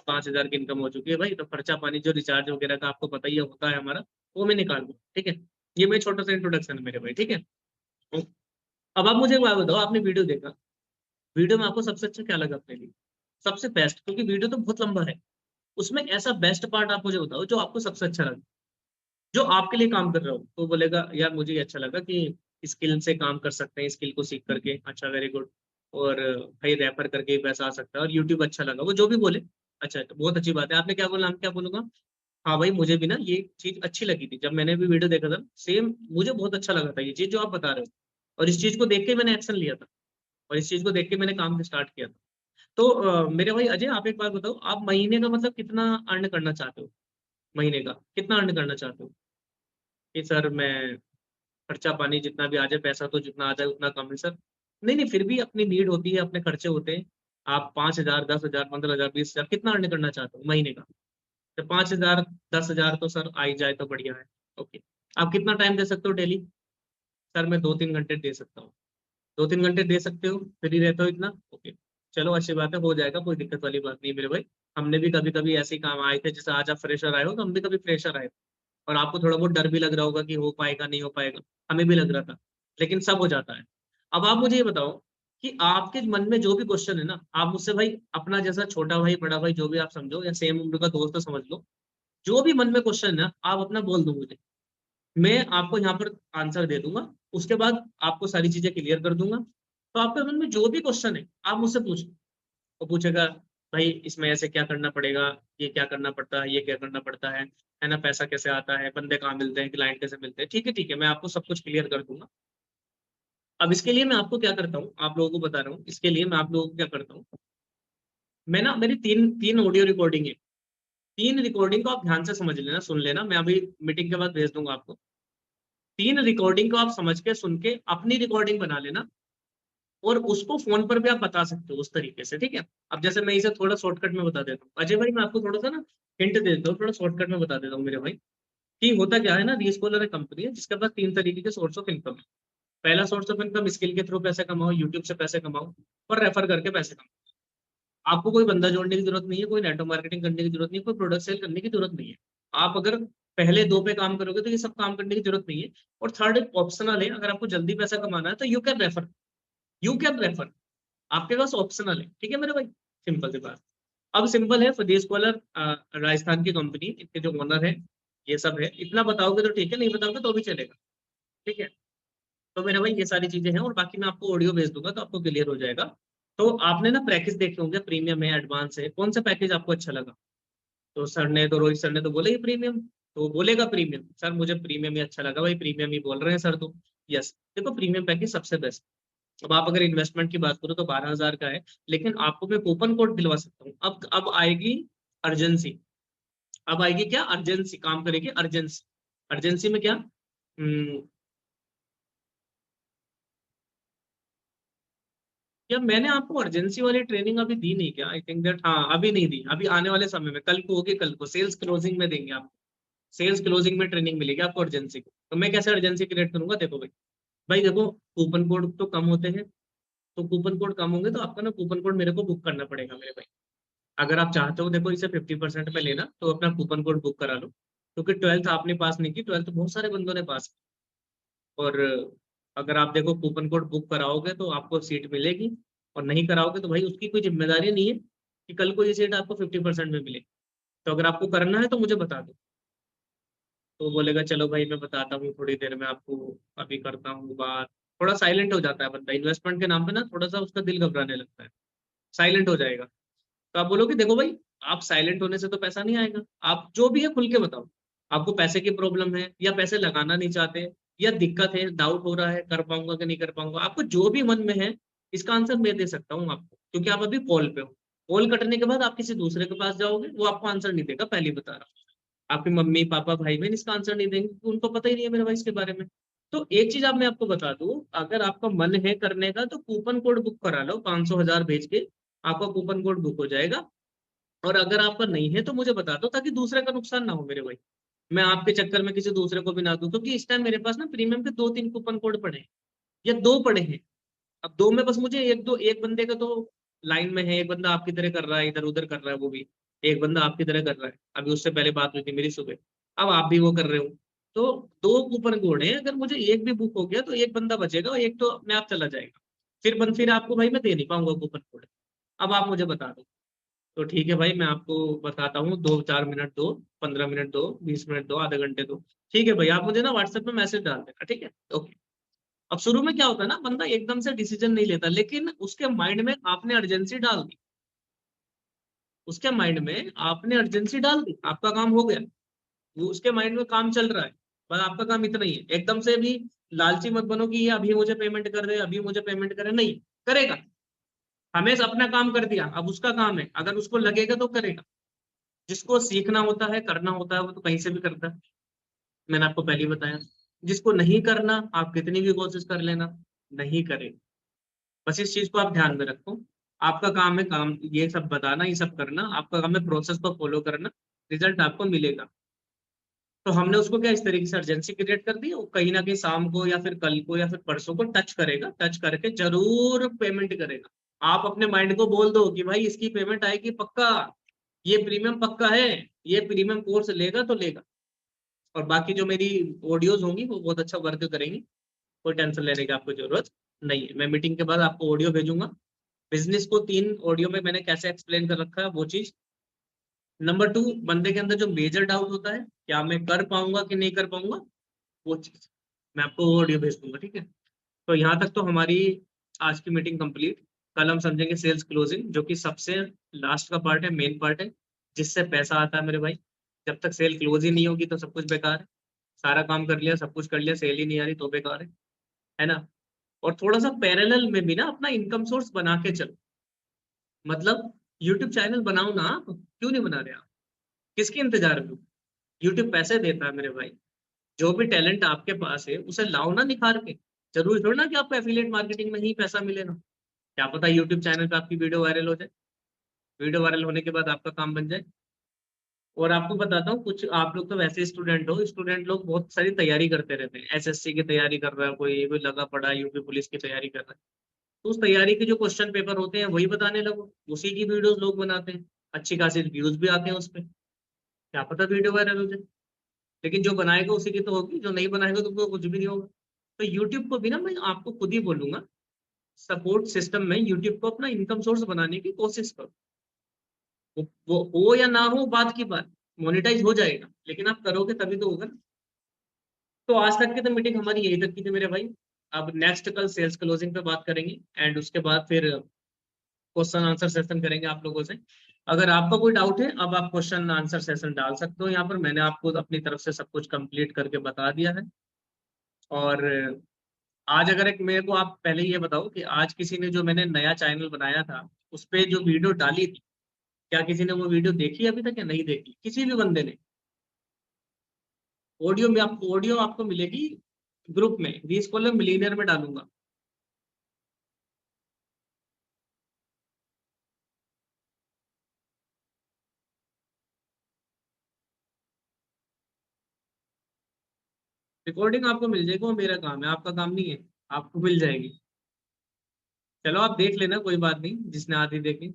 5,000 की इनकम हो चुकी है भाई। तो खर्चा पानी जो रिचार्ज वगैरह का आपको पता ही होता है हमारा, वो मैं निकाल दूँ, ठीक है। ये मेरा छोटा सा इंट्रोडक्शन है मेरे भाई, ठीक है। अब आप मुझे एक बात बताओ, आपने वीडियो देखा, वीडियो में आपको सबसे अच्छा क्या लगा अपने लिए? सबसे बेस्ट, क्योंकि वीडियो तो बहुत लंबा है, उसमें ऐसा बेस्ट पार्ट आप मुझे बताओ जो आपको सबसे अच्छा लगा, जो आपके लिए काम कर रहा हो तो बोलेगा यार मुझे ये अच्छा लगा कि स्किल से काम कर सकते हैं, स्किल को सीख करके, अच्छा वेरी गुड। और भाई रेफर करके ही पैसा आ सकता है, और यूट्यूब अच्छा लगा, वो जो भी बोले। अच्छा, तो बहुत अच्छी बात है। आपने क्या बोला, हम क्या बोलूंगा? हाँ भाई, मुझे भी ना ये चीज अच्छी लगी थी, जब मैंने भी वीडियो देखा था सेम, मुझे बहुत अच्छा लगा था ये चीज जो आप बता रहे हो। और इस चीज को देख के मैंने एक्शन लिया था, और इस चीज को देख के मैंने काम स्टार्ट किया था। तो मेरे भाई अजय, आप एक बात बताओ, आप महीने का मतलब कितना अर्न करना चाहते हो? महीने का कितना अर्न करना चाहते हो? कि सर मैं खर्चा पानी जितना भी आ जाए, पैसा तो जितना आ जाए उतना कम है सर। नहीं नहीं, फिर भी अपनी नीड होती है, अपने खर्चे होते हैं। आप 5,000, 10,000, 15,000, 20,000 कितना अर्न करना चाहते हो महीने का? तो 5,000, 10,000 तो सर आ ही जाए तो बढ़िया है। ओके, आप कितना टाइम दे सकते हो डेली? सर मैं 2-3 घंटे दे सकता हूँ। 2-3 घंटे दे सकते हो, फ्री रहते हो इतना? ओके, चलो अच्छी बात है, हो जाएगा, कोई दिक्कत वाली बात नहीं है मेरे भाई। हमने भी कभी कभी ऐसे ही काम आए थे, जैसे आज आप फ्रेशर आए हो, तो हम भी कभी फ्रेशर आए थे, और आपको थोड़ा बहुत डर भी लग रहा होगा कि हो पाएगा नहीं हो पाएगा, हमें भी लग रहा था, लेकिन सब हो जाता है। अब आप मुझे ये बताओ कि आपके मन में जो भी क्वेश्चन है ना, आप मुझसे भाई अपना जैसा छोटा भाई बड़ा भाई जो भी आप समझो, या सेम उम्र का दोस्त समझ लो, जो भी मन में क्वेश्चन है ना आप अपना बोल दो मुझे, मैं आपको यहाँ पर आंसर दे दूंगा। उसके बाद आपको सारी चीजें क्लियर कर दूंगा। तो आपके मन में जो भी क्वेश्चन है आप मुझसे पूछो। वो पूछेगा भाई इसमें ऐसे क्या करना पड़ेगा, ये क्या करना पड़ता है, ये क्या करना पड़ता है ना, पैसा कैसे आता है, बंदे कहाँ मिलते हैं, क्लाइंट कैसे मिलते हैं, ठीक है ठीक है, मैं आपको सब कुछ क्लियर कर दूंगा। अब इसके लिए मैं आपको क्या करता हूँ, आप लोगों को बता रहा हूँ, इसके लिए मैं आप लोगों को क्या करता हूँ, मैं ना, मेरी तीन तीन ऑडियो रिकॉर्डिंग है। तीन रिकॉर्डिंग को आप ध्यान से समझ लेना, सुन लेना, मैं अभी मीटिंग के बाद भेज दूंगा आपको। तीन रिकॉर्डिंग को आप समझ के सुन के अपनी रिकॉर्डिंग बना लेना, और उसको फोन पर भी आप बता सकते हो उस तरीके से, ठीक है। अब जैसे मैं इसे थोड़ा शॉर्टकट में बता देता हूँ, अजय भाई मैं आपको थोड़ा सा ना हिंट दे देता हूँ, थोड़ा शॉर्टकट में बता देता हूँ मेरे भाई, कि होता क्या है ना, रीस्कॉलर एक कंपनी है जिसके पास तीन तरीके के सोर्स ऑफ इनकम है। पहला सोर्स ऑफ इनकम, स्किल के थ्रू पैसे कमाओ, यूट्यूब से पैसे कमाओ, और रेफर करके पैसे कमाओ। आपको कोई बंदा जोड़ने की जरूरत नहीं है, कोई नेटवर्क मार्केटिंग करने की जरूरत नहीं है, कोई प्रोडक्ट सेल करने की जरूरत नहीं है। आप अगर पहले दो पे काम करोगे तो ये सब काम करने की जरूरत नहीं है। और थर्ड ऑप्शनल है, अगर आपको जल्दी पैसा कमाना है तो यू कैन रेफर, आपके पास ऑप्शनल है, ठीक है मेरे भाई, सिंपल सी बात। अब सिंपल है, फदेश कॉलर राजस्थान की कंपनी, इनके जो ओनर है, ये सब है, इतना बताओगे तो ठीक है, नहीं बताओगे तो भी चलेगा, ठीक है। तो मेरे भाई ये सारी चीजें हैं, और बाकी मैं आपको ऑडियो भेज दूंगा तो आपको क्लियर हो जाएगा। तो आपने ना पैकेज देखे होंगे, प्रीमियम है, एडवांस है, कौन सा पैकेज आपको अच्छा लगा? तो सर ने तो, रोहित सर ने तो बोला ही प्रीमियम, तो वो बोलेगा प्रीमियम, सर मुझे प्रीमियम ही अच्छा लगा, भाई प्रीमियम ही बोल रहे हैं सर तो। यस, देखो प्रीमियम पैकेज सबसे बेस्ट। अब आप अगर इन्वेस्टमेंट की बात करो तो 12,000 का है, लेकिन आपको मैं कूपन कोड दिलवा सकता हूँ। अब आएगी अर्जेंसी, अब आएगी क्या, अर्जेंसी काम करेगी, अर्जेंसी। अर्जेंसी में क्या या मैंने आपको अर्जेंसी वाली ट्रेनिंग अभी दी नहीं क्या? आई थिंक दैट, हाँ अभी नहीं दी, अभी आने वाले समय में, कल को होगी, कल को सेल्स क्लोजिंग में देंगे आपको। सेल्स क्लोजिंग में ट्रेनिंग मिलेगी आपको अर्जेंसी की। तो मैं कैसे अर्जेंसी क्रिएट करूंगा, देखो भाई, भाई देखो कूपन कोड तो कम होते हैं, तो कूपन कोड कम होंगे तो आपका ना कूपन कोड मेरे को बुक करना पड़ेगा मेरे भाई। अगर आप चाहते हो देखो इसे 50% पे लेना, तो अपना कूपन कोड बुक करा लो, क्योंकि ट्वेल्थ आपने पास नहीं की, ट्वेल्थ बहुत सारे बंदों ने पास की। और अगर आप देखो कूपन कोड बुक कराओगे तो आपको सीट मिलेगी, और नहीं कराओगे तो भाई उसकी कोई जिम्मेदारी नहीं है कि कल को ये सीट आपको 50% में मिले। तो अगर आपको करना है तो मुझे बता दो। तो बोलेगा चलो भाई मैं बताता हूँ थोड़ी देर में आपको, अभी करता हूँ बात। थोड़ा साइलेंट हो जाता है बंदा इन्वेस्टमेंट के नाम पे ना, थोड़ा सा उसका दिल घबराने लगता है, साइलेंट हो जाएगा। तो आप बोलोगे देखो भाई, आप साइलेंट होने से तो पैसा नहीं आएगा, आप जो भी है खुल के बताओ। आपको पैसे की प्रॉब्लम है, या पैसे लगाना नहीं चाहते, या दिक्कत है, डाउट हो रहा है कर पाऊंगा कि नहीं कर पाऊंगा, आपको जो भी मन में है, इसका आंसर मैं दे सकता हूँ आपको, क्योंकि आप अभी कॉल पे हो। कॉल कटने के बाद आप किसी दूसरे के पास जाओगे, वो आपको आंसर नहीं देगा, पहले ही बता रहा हूँ। आपके मम्मी पापा भाई बहन इसका आंसर नहीं देंगे, क्योंकि उनको पता ही नहीं है मेरे भाई इसके बारे में। तो एक चीज आप मैं आपको बता दूं, अगर आपका मन है करने का तो कूपन कोड बुक करा लो, 500 1000 भेज के आपका कूपन कोड बुक हो जाएगा। और अगर आपका नहीं है तो मुझे बता दो, ताकि दूसरे का नुकसान ना हो मेरे भाई, मैं आपके चक्कर में किसी दूसरे को भी ना दूं, क्योंकि इस टाइम मेरे पास ना प्रीमियम के 2 3 कूपन कोड पड़े हैं, या 2 पड़े हैं। अब 2 में बस मुझे एक दो, एक बंदे का तो लाइन में है, एक बंदा आपकी तरह कर रहा है, इधर उधर कर रहा है वो भी, एक बंदा आपकी तरह कर रहा है, अभी उससे पहले बात हुई थी मेरी सुबह, अब आप भी वो कर रहे हो। तो 2 कूपन कोड है, अगर मुझे एक भी बुक हो गया तो एक बंदा बचेगा, और एक तो अपने आप चला जाएगा। फिर आपको भाई मैं दे नहीं पाऊंगा कूपन कोड। अब आप मुझे बता दो। तो ठीक है भाई, मैं आपको बताता हूँ, 2 4 मिनट दो, 15 मिनट दो, 20 मिनट दो, आधे घंटे दो। ठीक है भाई, आप मुझे ना व्हाट्सएप पे मैसेज डाल देना, ठीक है, ओके। अब शुरू में क्या होता है ना, बंदा एकदम से डिसीजन नहीं लेता, लेकिन उसके माइंड में आपने अर्जेंसी डाल दी, उसके माइंड में आपने अर्जेंसी डाल दी, आपका काम हो गया, वो उसके माइंड में काम चल रहा है। बस आपका काम इतना ही है, एकदम से भी लालची मत बनो कि ये अभी मुझे पेमेंट कर दे, अभी मुझे पेमेंट करे, नहीं करेगा। हमें अपना काम कर दिया, अब उसका काम है, अगर उसको लगेगा तो करेगा। जिसको सीखना होता है, करना होता है, वो तो कहीं से भी करता है, मैंने आपको पहले ही बताया। जिसको नहीं करना, आप कितनी भी कोशिश कर लेना, नहीं करेगा। बस इस चीज को आप ध्यान में रखो। आपका काम है, काम ये सब बताना, ये सब करना, आपका काम है प्रोसेस को फॉलो करना, रिजल्ट आपको मिलेगा। तो हमने उसको क्या इस तरीके से अर्जेंसी क्रिएट कर दी, वो कहीं ना कहीं शाम को या फिर कल को या फिर परसों को टच करेगा, टच करके जरूर पेमेंट करेगा। आप अपने माइंड को बोल दो कि भाई इसकी पेमेंट आएगी पक्का, ये प्रीमियम पक्का है, ये प्रीमियम कोर्स लेगा तो लेगा। और बाकी जो मेरी ऑडियोज होंगी वो बहुत अच्छा वर्क करेंगी, कोई टेंशन लेने की आपको जरूरत नहीं है। मैं मीटिंग के बाद आपको ऑडियो भेजूंगा, बिजनेस को 3 ऑडियो में मैंने कैसे एक्सप्लेन कर रखा है वो चीज। नंबर 2, बंदे के अंदर जो मेजर डाउट होता है, क्या मैं कर पाऊंगा कि नहीं कर पाऊंगा, वो चीज मैं आपको वो ऑडियो भेज दूंगा, ठीक है। तो यहाँ तक तो हमारी आज की मीटिंग कंप्लीट। कल हम समझेंगे सेल्स क्लोजिंग, जो कि सबसे लास्ट का पार्ट है, मेन पार्ट है, जिससे पैसा आता है मेरे भाई। जब तक सेल क्लोज ही नहीं होगी तो सब कुछ बेकार है, सारा काम कर लिया, सब कुछ कर लिया, सेल ही नहीं आ रही तो बेकार है ना। और थोड़ा सा पैरेलल में भी ना अपना इनकम सोर्स बना के चलो, मतलब यूट्यूब चैनल बनाओ ना, आप क्यों नहीं बना रहे आप, किसके इंतजार में हो? यूट्यूब पैसे देता है मेरे भाई, जो भी टैलेंट आपके पास है उसे लाओ ना निखार के। जरूरी थोड़ी ना कि आपको एफिलिएट मार्केटिंग में ही पैसा मिलेगा, क्या पता यूट्यूब चैनल पे आपकी वीडियो वायरल हो जाए, वीडियो वायरल होने के बाद आपका काम बन जाए। और आपको बताता हूँ, कुछ आप लोग तो वैसे स्टूडेंट हो, स्टूडेंट लोग बहुत सारी तैयारी करते रहते हैं, एसएससी की तैयारी कर रहा है, कोई लगा पड़ा है यूपी पुलिस की तैयारी कर रहा है। तो उस तैयारी के जो क्वेश्चन पेपर होते हैं वही बताने लगो, उसी की वीडियोस लोग बनाते हैं, अच्छी खासी व्यूज भी आते हैं उस पर, क्या पता वीडियो वायरल हो जाए। लेकिन जो बनाएगा उसी की तो होगी, जो नहीं बनाएगा तो उसको कुछ भी नहीं होगा। तो यूट्यूब को भी ना मैं आपको खुद ही बोलूंगा, सपोर्ट सिस्टम में यूट्यूब को अपना इनकम सोर्स बनाने की कोशिश करो। वो हो या ना हो बात की बात, मोनेटाइज हो जाएगा, लेकिन आप करोगे तभी तो होगा ना। तो आज तक की तो मीटिंग हमारी यही तक की थी मेरे भाई। अब नेक्स्ट कल सेल्स क्लोजिंग पे बात करेंगे, एंड उसके बाद फिर क्वेश्चन आंसर सेशन करेंगे आप लोगों से। अगर आपका कोई डाउट है, अब आप क्वेश्चन आंसर सेशन डाल सकते हो यहाँ पर, मैंने आपको अपनी तरफ से सब कुछ कंप्लीट करके बता दिया है। और आज अगर एक मेरे को आप पहले ये बताओ कि आज किसी ने जो मैंने नया चैनल बनाया था उस पे जो वीडियो डाली थी, क्या किसी ने वो वीडियो देखी अभी तक या नहीं देखी, किसी भी बंदे ने? ऑडियो आपको मिलेगी ग्रुप में, इसको मैं मिलीनियर में डालूंगा। रिकॉर्डिंग आपको मिल जाएगी, वो मेरा काम है, आपका काम नहीं है, आपको मिल जाएगी। चलो आप देख लेना, कोई बात नहीं, जिसने आधी देखी।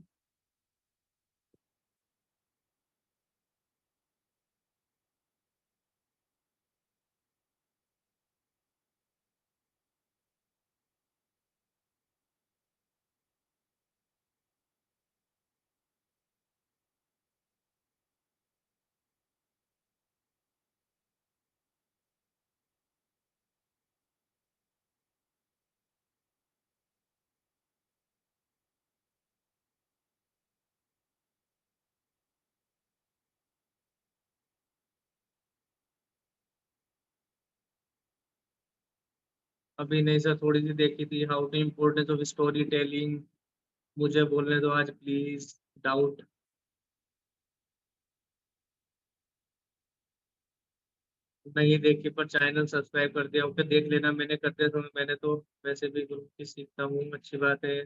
अभी नहीं सर, थोड़ी सी देखी थी, how to importance of story telling, मुझे बोलने दो आज प्लीज। डाउट नहीं देखी, पर चैनल सब्सक्राइब कर दिया, ओके देख लेना। मैंने करते समय मैंने तो वैसे भी ग्रुप की सीखता हूँ, अच्छी बात है।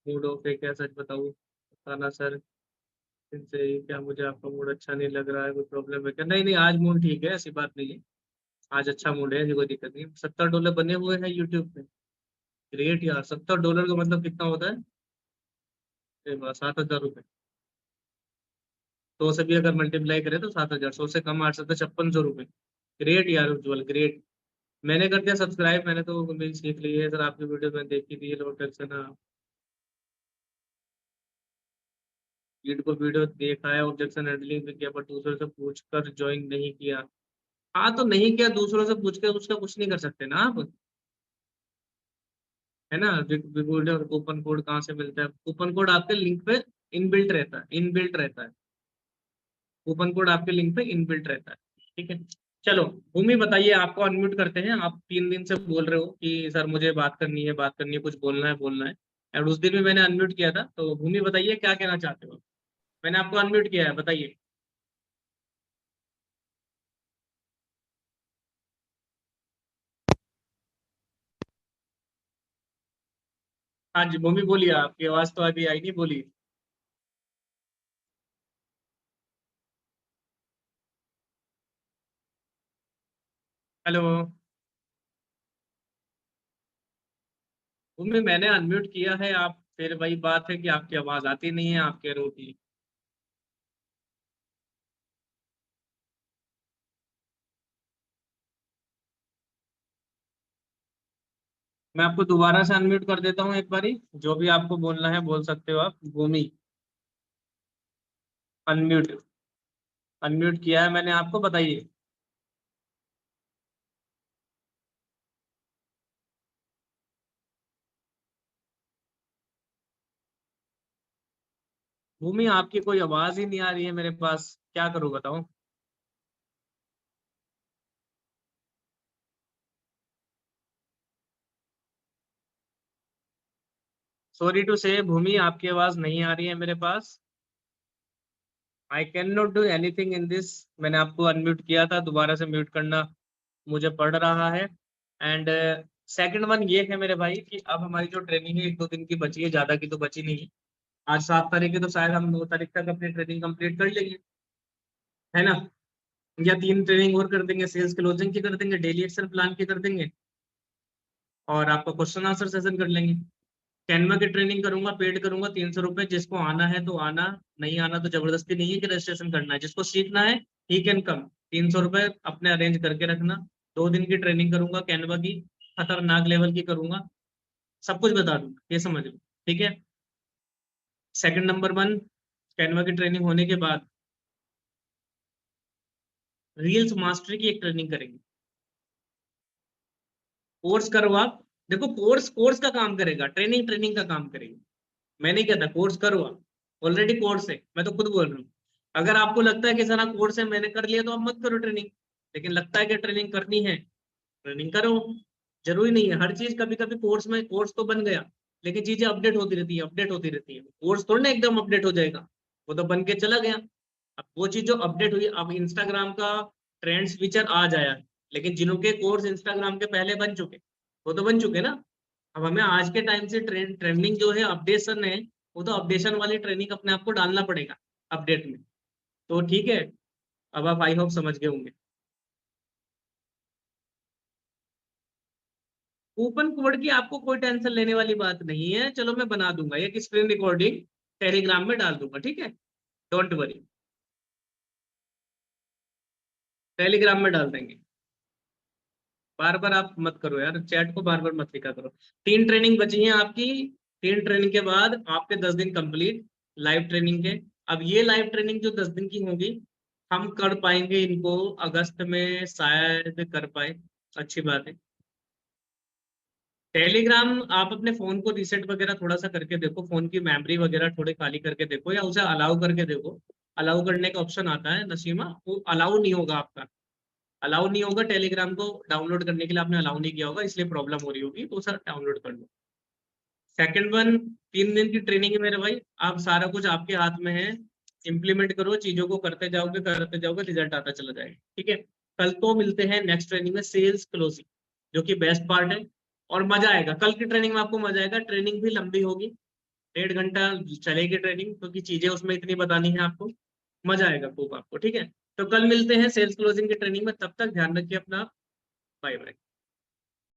मूड ऑफ है क्या, सच बताऊँ? बताना सर, इनसे ही क्या, मुझे आपका मूड अच्छा नहीं लग रहा है, कोई प्रॉब्लम है क्या? नहीं नहीं, आज मूड ठीक है, ऐसी बात नहीं है। आज अच्छा मूड है, ऐसी कोई दिक्कत नहीं है। $70 बने हुए हैं यूट्यूब पे। ग्रेट यार, $70 का मतलब कितना होता है? 7,000 रुपये। तो से भी अगर मल्टीप्लाई करें तो 7,000, 100 से कम 8,56 रुपये। ग्रेट यार उज्जवल, ग्रेट। मैंने कर दिया सब्सक्राइब, मैंने तो मेरी सीख ली है सर, आपकी वीडियो मैंने देखी थी, लोटस है ना। लीड को वीडियो देखा है, ऑब्जेक्शन हैंडलिंग भी किया, पर दूसरों से पूछ कर ज्वाइन नहीं किया। हाँ तो नहीं किया, दूसरों से पूछ कर उसका कुछ नहीं कर सकते ना आप, है ना। वीडियो कूपन कोड कहाँ से मिलता है? कूपन कोड आपके लिंक पे इनबिल्ट रहता है, इनबिल्ट रहता है। कूपन कोड आपके लिंक पे इनबिल्ट रहता है। ठीक है। चलो भूमि बताइए, आपको अनम्यूट करते हैं। आप 3 दिन से बोल रहे हो कि सर मुझे बात करनी है, बात करनी है, कुछ बोलना है, बोलना है। और उस दिन भी मैंने अनम्यूट किया था, तो भूमि बताइए क्या कहना चाहते हो। मैंने आपको अनम्यूट किया है, बताइए। हाँ जी भूमि बोलिए, आपकी आवाज तो अभी आई नहीं, बोलिए। हेलो। भूमि मैंने अनम्यूट किया है, आप फिर वही बात है कि आपकी आवाज आती नहीं है, आप कह रहे हो कि। मैं आपको दोबारा से अनम्यूट कर देता हूँ एक बारी। जो भी आपको बोलना है बोल सकते हो आप, भूमि। अनम्यूट। अनम्यूट किया है मैंने आपको, बताइए। भूमि आपकी कोई आवाज ही नहीं आ रही है मेरे पास, क्या करूं बताओ। सॉरी टू से भूमि, आपकी आवाज नहीं आ रही है मेरे पास। I can not do anything in this. मैंने आपको अनम्यूट किया था, दोबारा से म्यूट करना मुझे पड़ रहा है। एंड सेकंड वन ये है मेरे भाई कि अब हमारी जो ट्रेनिंग है 1-2 दिन की बची है, ज्यादा की तो बची नहीं है। आज 7 तारीख है, तो शायद हम 9 तारीख तक अपनी ट्रेनिंग कंप्लीट कर लेंगे, है ना। या 3 ट्रेनिंग और कर देंगे, सेल्स क्लोजिंग की कर देंगे, डेली एक्शन प्लान की कर देंगे, और आपका क्वेश्चन आंसर सेशन कर लेंगे। कैनवा की ट्रेनिंग करूंगा, पेड करूंगा, 300 रुपये। जिसको आना है तो आना, नहीं आना तो जबरदस्ती नहीं है कि रजिस्ट्रेशन करना है। जिसको सीखना है ही कैन कम। 300 रुपये अपने अरेंज करके रखना। 2 दिन की ट्रेनिंग करूंगा कैनवा की, खतरनाक लेवल की करूंगा, सब कुछ बता दूंगा, ये समझ लो। ठीक है। सेकंड नंबर वन, कैनवा की ट्रेनिंग होने के बाद रील्स मास्टरी की एक ट्रेनिंग करेंगे। कोर्स करो आप। देखो कोर्स कोर्स का काम करेगा, ट्रेनिंग ट्रेनिंग का काम करेगी। मैं नहीं कहता कोर्स करो आप, ऑलरेडी कोर्स है, मैं तो खुद बोल रहा हूँ। अगर आपको लगता है कि सारा कोर्स है, मैंने कर लिया, तो आप मत करो ट्रेनिंग। लेकिन लगता है कि ट्रेनिंग करनी है, ट्रेनिंग करो। जरूरी नहीं है हर चीज, कभी कभी कोर्स में कोर्स तो बन गया, लेकिन चीजें अपडेट होती रहती है, अपडेट होती रहती है। कोर्स थोड़ी ना एकदम अपडेट हो जाएगा, वो तो बन के चला गया। अब वो चीज जो अपडेट हुई, अब इंस्टाग्राम का ट्रेंड्स फीचर आ जाया, लेकिन जिनके कोर्स इंस्टाग्राम के पहले बन चुके वो तो बन चुके ना। अब हमें आज के टाइम से ट्रेंडिंग जो है अपडेशन है, वो तो अपडेशन वाली ट्रेनिंग अपने आप को डालना पड़ेगा अपडेट में। तो ठीक है, अब आप आई होप समझ गए होंगे। कूपन कोड की आपको कोई टेंशन लेने वाली बात नहीं है, चलो मैं बना दूंगा एक स्क्रीन रिकॉर्डिंग, टेलीग्राम में डाल दूंगा, ठीक है, डोंट वरी, टेलीग्राम में डाल देंगे। बार बार आप मत करो यार, चैट को बार बार मत लिखा करो। 3 ट्रेनिंग बची हैं आपकी, 3 ट्रेनिंग के बाद आपके 10 दिन कंप्लीट लाइव ट्रेनिंग के। अब ये लाइव ट्रेनिंग जो 10 दिन की होगी, हम कर पाएंगे इनको अगस्त में शायद कर पाए, अच्छी बात है। टेलीग्राम आप अपने फोन को रीसेट वगैरह थोड़ा सा करके देखो, फोन की मेमोरी वगैरह थोड़ी खाली करके देखो, या उसे अलाउ करके देखो। अलाउ करने का ऑप्शन आता है नसीमा, वो अलाउ नहीं होगा आपका, अलाउ नहीं होगा टेलीग्राम को डाउनलोड करने के लिए, आपने अलाउ नहीं किया होगा इसलिए प्रॉब्लम हो रही होगी, तो सर डाउनलोड कर लो। सेकंड वन, 3 दिन की ट्रेनिंग है मेरे भाई, आप सारा कुछ आपके हाथ में है, इम्प्लीमेंट करो, चीजों को करते जाओगे रिजल्ट आता चला जाएगा, ठीक है। कल तो मिलते हैं नेक्स्ट ट्रेनिंग में सेल्स क्लोजिंग, जो कि बेस्ट पार्ट है, और मजा आएगा कल की ट्रेनिंग में, आपको मजा आएगा। ट्रेनिंग भी लंबी होगी, 1.5 घंटा चलेगी ट्रेनिंग, क्योंकि चीजें उसमें इतनी बतानी है आपको, मजा आएगा खूब आपको, ठीक है। तो कल मिलते हैं सेल्स क्लोजिंग की ट्रेनिंग में, तब तक ध्यान रखिए अपना, बाय बाय।